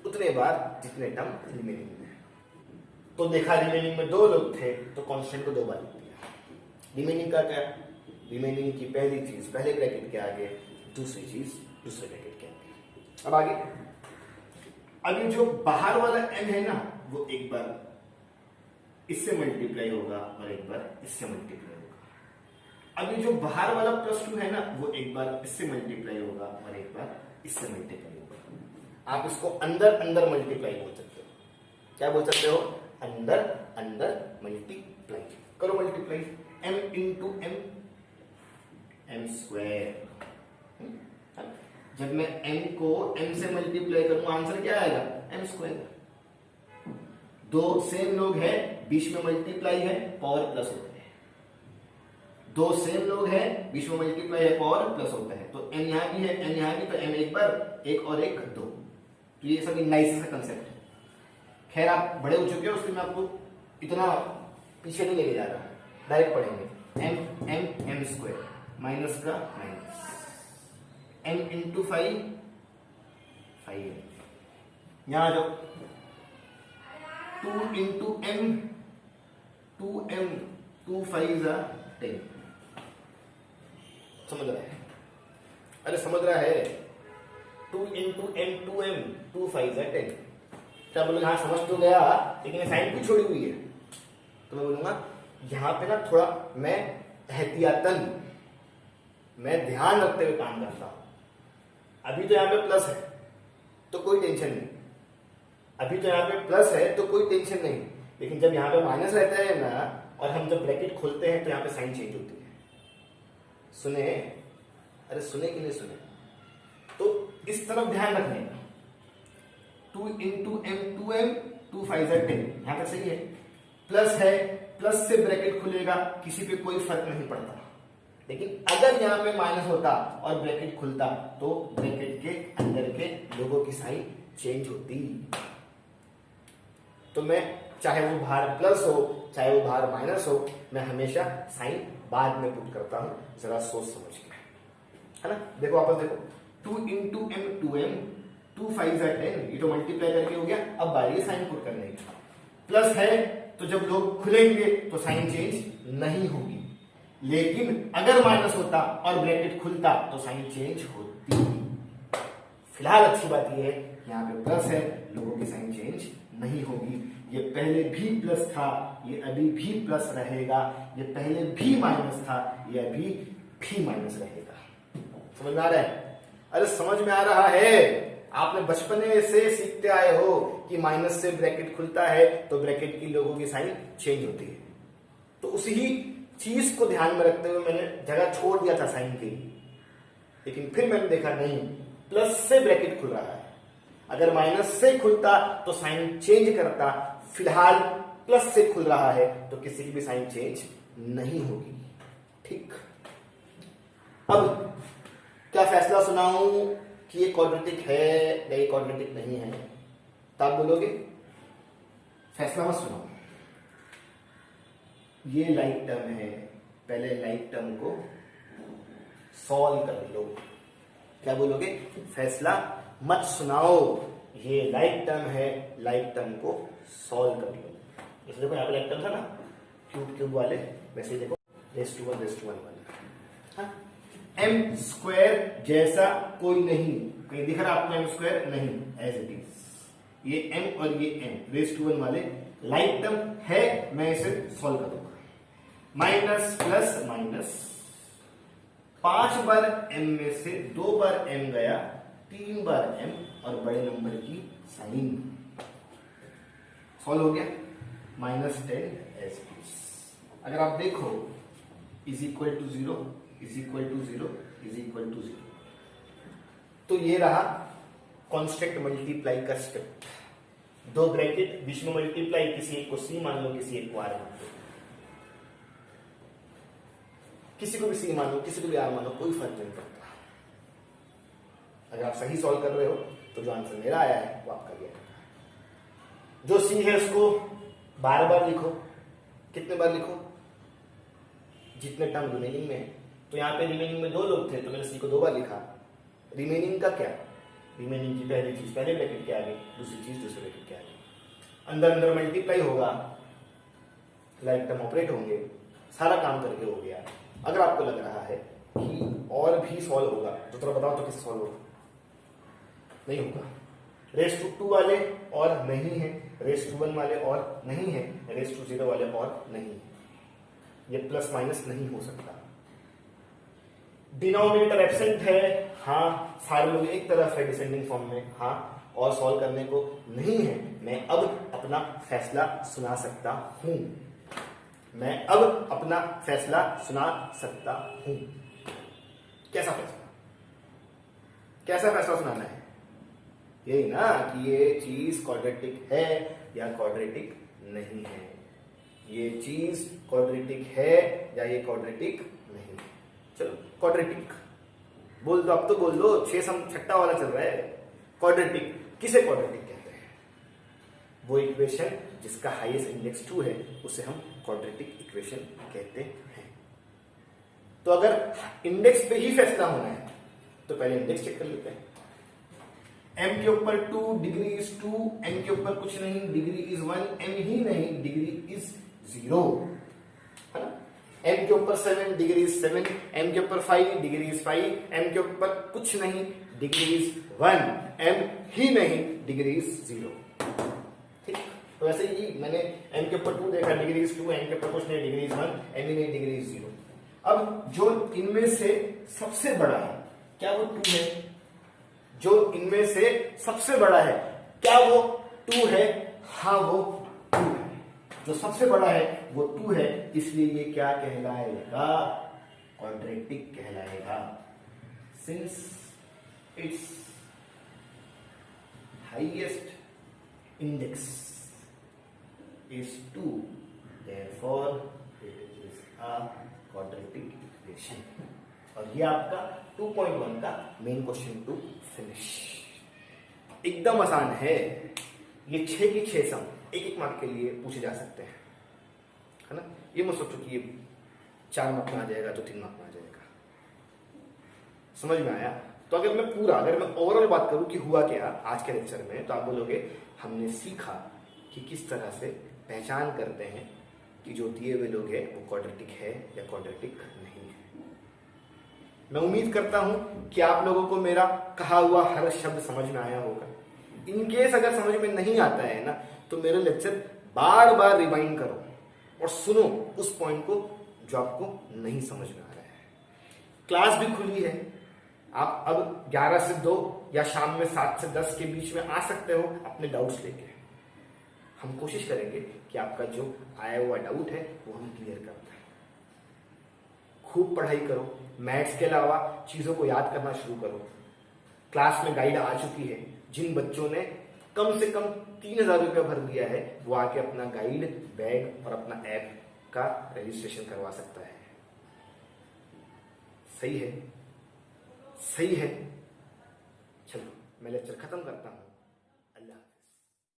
उतने बार जितने टर्म रिमेनिंग में है। तो देखा रिमेनिंग में 2 लोग थे तो कांस्टेंट को 2 बार लिख दिया। रिमेनिंग का क्या? रिमेनिंग की पहली चीज पहले ब्रैकेट के आगे, दूसरी चीज दूसरे ब्रैकेट के आगे। अब आगे, अभी जो बाहर वाला m है ना वो एक बार इससे मल्टीप्लाई होगा और एक बार इससे मल्टीप्लाई होगा। अभी जो बाहर वाला +2 है ना वो एक बार इससे मल्टीप्लाई होगा और एक बार इससे मल्टीप्लाई होगा। आप इसको अंदर अंदर मल्टीप्लाई बोल सकते हो। क्या बोल सकते हो? अंदर अंदर मल्टीप्लाई। करो multiply, m into m, m square. जब मैं m को m से मल्टीप्लाई करूंगा आंसर क्या आएगा, m स्क्वायर। दो सेम लोग हैं, बीच में मल्टीप्लाई है, पावर प्लस होता है। दो सेम लोग हैं, बीच में मल्टीप्लाई है, पावर प्लस होता है। तो m यहां भी है, n यहां भी, तो m एक बार, एक और एक दो। तो ये सब नाइस सा कंसेप्ट है। खैर आप बड़े हो चुके हो, उसके मैं आपको इतना पीछे नहीं लेके जा रहा, डायरेक्ट पढ़ेंगे। m m m square, minus का माइनस, m इंटू 5 5, यहां जाओ, 2 इंटू m 2m, 2 5 10। समझ रहा है? अरे समझ रहा है? 2 इंटू m 2m, 2 5 10। क्या बोलूंगा, हाँ समझ तो गया, लेकिन साइन क्यों छोड़ी हुई है? तो मैं बोलूंगा यहां पे ना थोड़ा मैं एहतियातन, मैं ध्यान रखते हुए काम करता हूं। अभी तो यहां पे प्लस है तो कोई टेंशन नहीं, अभी तो यहाँ पे प्लस है तो कोई टेंशन नहीं, लेकिन जब यहाँ पे माइनस रहता है ना, और हम जब ब्रैकेट खोलते हैं तो यहाँ पे साइन चेंज होती है। सुने? अरे सुने कि नहीं सुने? तो इस तरफ ध्यान रखने का। 2 इंटू m 2m, 2 5 10, यहाँ पे सही है। प्लस है, प्लस से ब्रैकेट खुलेगा, किसी पे कोई फर्क नहीं पड़ता। लेकिन अगर यहाँ पे माइनस होता और ब्रैकेट खुलता तो ब्रैकेट के अंदर के लोगों की साइन चेंज होती। तो मैं चाहे वो बाहर प्लस हो चाहे वो बाहर माइनस हो, मैं हमेशा साइन बाद में पुट करता हूं, जरा सोच समझ के, है ना। देखो वापस देखो, 2 इंटू m 2m, 2 5 10, ये तो मल्टीप्लाई करके हो गया। अब बारी साइन पुट करने की। प्लस है तो जब लोग खुलेंगे तो साइन चेंज नहीं होगी, लेकिन अगर माइनस होता और ब्रैकेट खुलता तो साइन चेंज होती। फिलहाल अच्छी बात यह है यहाँ पे प्लस है, लोगों की साइन चेंज नहीं होगी। ये पहले भी प्लस था, ये अभी भी प्लस रहेगा, ये पहले भी माइनस था, ये अभी भी माइनस रहेगा। समझ में आ रहा है? अरे समझ में आ रहा है? आपने बचपने से सीखते आए हो कि माइनस से ब्रैकेट खुलता है तो ब्रैकेट की लोगों की साइन चेंज होती है। तो उसी ही चीज को ध्यान में रखते हुए मैंने जगह छोड़ दिया था साइन की, लेकिन फिर मैंने देखा नहीं, प्लस से ब्रैकेट खुल रहा है, अगर माइनस से खुलता तो साइन चेंज करता। फिलहाल प्लस से खुल रहा है तो किसी की भी साइन चेंज नहीं होगी। ठीक, अब क्या फैसला सुनाऊं कि ये क्वाड्रेटिक है या ये क्वाड्रेटिक नहीं है? तो आप बोलोगे फैसला मत सुनाओ, ये लाइक टर्म है, पहले लाइक टर्म को सॉल्व कर लो। क्या बोलोगे? फैसला मत सुनाओ, ये लाइक टर्म है, लाइक टर्म को सॉल्व कर लो। जैसे देखो यहाँ पे लाइक टर्म था ना, क्यूब क्यूब वाले, वैसे ही देखो रेस टू वन वाले। हाँ? m स्क्वायर जैसा कोई नहीं, कहीं दिख रहा आपको m स्क्वायर? नहीं, एज इट इज। ये m और ये m रेस टू वन वाले लाइक टर्म है, मैं इसे सॉल्व कर दूंगा। माइनस प्लस माइनस, 5 बार m में से 2 बार m गया, 3 बार m, और बड़े नंबर की साइन। सॉल्व हो गया। -10 एज इज। अगर आप देखो is equal to 0, is equal to 0, is equal to 0, तो ये रहा कॉन्स्टेंट मल्टीप्लाई का स्टेप। दो ब्रैकेट, बीच में मल्टीप्लाई, किसी एक को c मान लो, किसी एक को r मान लो, किसी को भी c मान लो, किसी को भी r मान लो, कोई फर्क नहीं पड़ता। अगर आप सही सॉल्व कर रहे हो तो जो आंसर मेरा आया है वो आपका भी आएगा। जो c है उसको बार बार लिखो। कितने बार लिखो? जितने टर्म रिमेनिंग में है। तो यहाँ पे रिमेनिंग में 2 लोग थे तो मैंने c को 2 बार लिखा। रिमेनिंग का क्या? रिमेनिंग की पहली चीज पहले ब्रैकेट के आगे, दूसरी चीज दूसरे ब्रैकेट के आगे। अंदर अंदर मल्टीप्लाई होगा, लाइक टर्म ऑपरेट होंगे, सारा काम करके हो गया। अगर आपको लग रहा है कि और भी सॉल्व होगा तो थोड़ा बताओ, तो किससे सॉल्व होगा? नहीं होगा। रेस टू 2 वाले और नहीं है, रेस टू 1 वाले और नहीं है, रेस टू 0 वाले और नहीं है। ये प्लस माइनस नहीं हो सकता। डिनोमिनेटर एब्सेंट है, हाँ, सारे लोग एक तरफ है डिसेंडिंग फॉर्म में, हाँ, और सॉल्व करने को नहीं है। मैं अब अपना फैसला सुना सकता हूं। मैं अब अपना फैसला सुना सकता हूं। कैसा फैसला? कैसा फैसला सुनाना है? यही ना कि ये चीज क्वाड्रेटिक है या क्वाड्रेटिक नहीं है, ये चीज क्वाड्रेटिक है या ये क्वाड्रेटिक नहीं। चलो क्वाड्रेटिक बोल दो, अब तो बोल दो, 6 सम छट्टा वाला चल रहा है। क्वाड्रेटिक, किसे क्वाड्रेटिक कहते हैं? वो इक्वेशन जिसका हाईएस्ट इंडेक्स 2 है उसे हम क्वाड्रेटिक इक्वेशन कहते हैं। तो अगर इंडेक्स पे ही फैसला होना है तो पहले इंडेक्स चेक कर लेते हैं। m के ऊपर 2, डिग्री इज 2, m के ऊपर कुछ नहीं, डिग्री इज 1, m ही नहीं, डिग्री इज 0, है ना। m के ऊपर 7, डिग्री इज 7, m के ऊपर 5, डिग्री इज 5, m के ऊपर कुछ नहीं, डिग्री इज 1, m ही नहीं, डिग्री इज 0। ठीक, तो ऐसे ही मैंने m के ऊपर 2 देखा, डिग्री इज 2, m के ऊपर कुछ नहीं, डिग्री इज 1, m ही नहीं, डिग्री इज 0। अब जो इनमें से सबसे बड़ा है, क्या वो 2 है? जो इनमें से सबसे बड़ा है, क्या वो 2 है? हाँ वो 2 है। जो सबसे बड़ा है वो 2 है, इसलिए ये क्या कहलाएगा? क्वाड्रेटिक कहलाएगा। Since it's highest index is 2, therefore it is a quadratic equation। और ये आपका 2.1 का मेन क्वेश्चन टू फिनिश। एकदम आसान है, ये 6 की 6 सम एक मार्क के लिए पूछे जा सकते हैं, है ना। ये मत सोचो कि ये 4 मार्क में आ जाएगा तो 3 मार्क में आ जाएगा। समझ में आया? तो अगर मैं ओवरऑल बात करूं कि हुआ क्या आज के लेक्चर में, तो आप बोलोगे हमने सीखा कि किस तरह से पहचान करते हैं कि जो दिए हुए लोग हैं वो क्वाड्रेटिक है या क्वाड्रेटिक नहीं है। मैं उम्मीद करता हूं कि आप लोगों को मेरा कहा हुआ हर शब्द समझ में आया होगा। इन केस अगर समझ में नहीं आता है ना, तो मेरे लेक्चर बार बार रिवाइंड करो और सुनो उस पॉइंट को जो आपको नहीं समझ में आ रहा है। क्लास भी खुली है, आप अब 11 से 2 या शाम में 7 से 10 के बीच में आ सकते हो अपने डाउट्स लेके। हम कोशिश करेंगे कि आपका जो आया हुआ डाउट है वो हम क्लियर कर दें। खूब पढ़ाई करो, मैथ्स के अलावा चीजों को याद करना शुरू करो। क्लास में गाइड आ चुकी है, जिन बच्चों ने कम से कम 3000 रुपया भर दिया है वो आके अपना गाइड, बैग और अपना ऐप का रजिस्ट्रेशन करवा सकता है। सही है? सही है। चलो मैं लेक्चर खत्म करता हूं।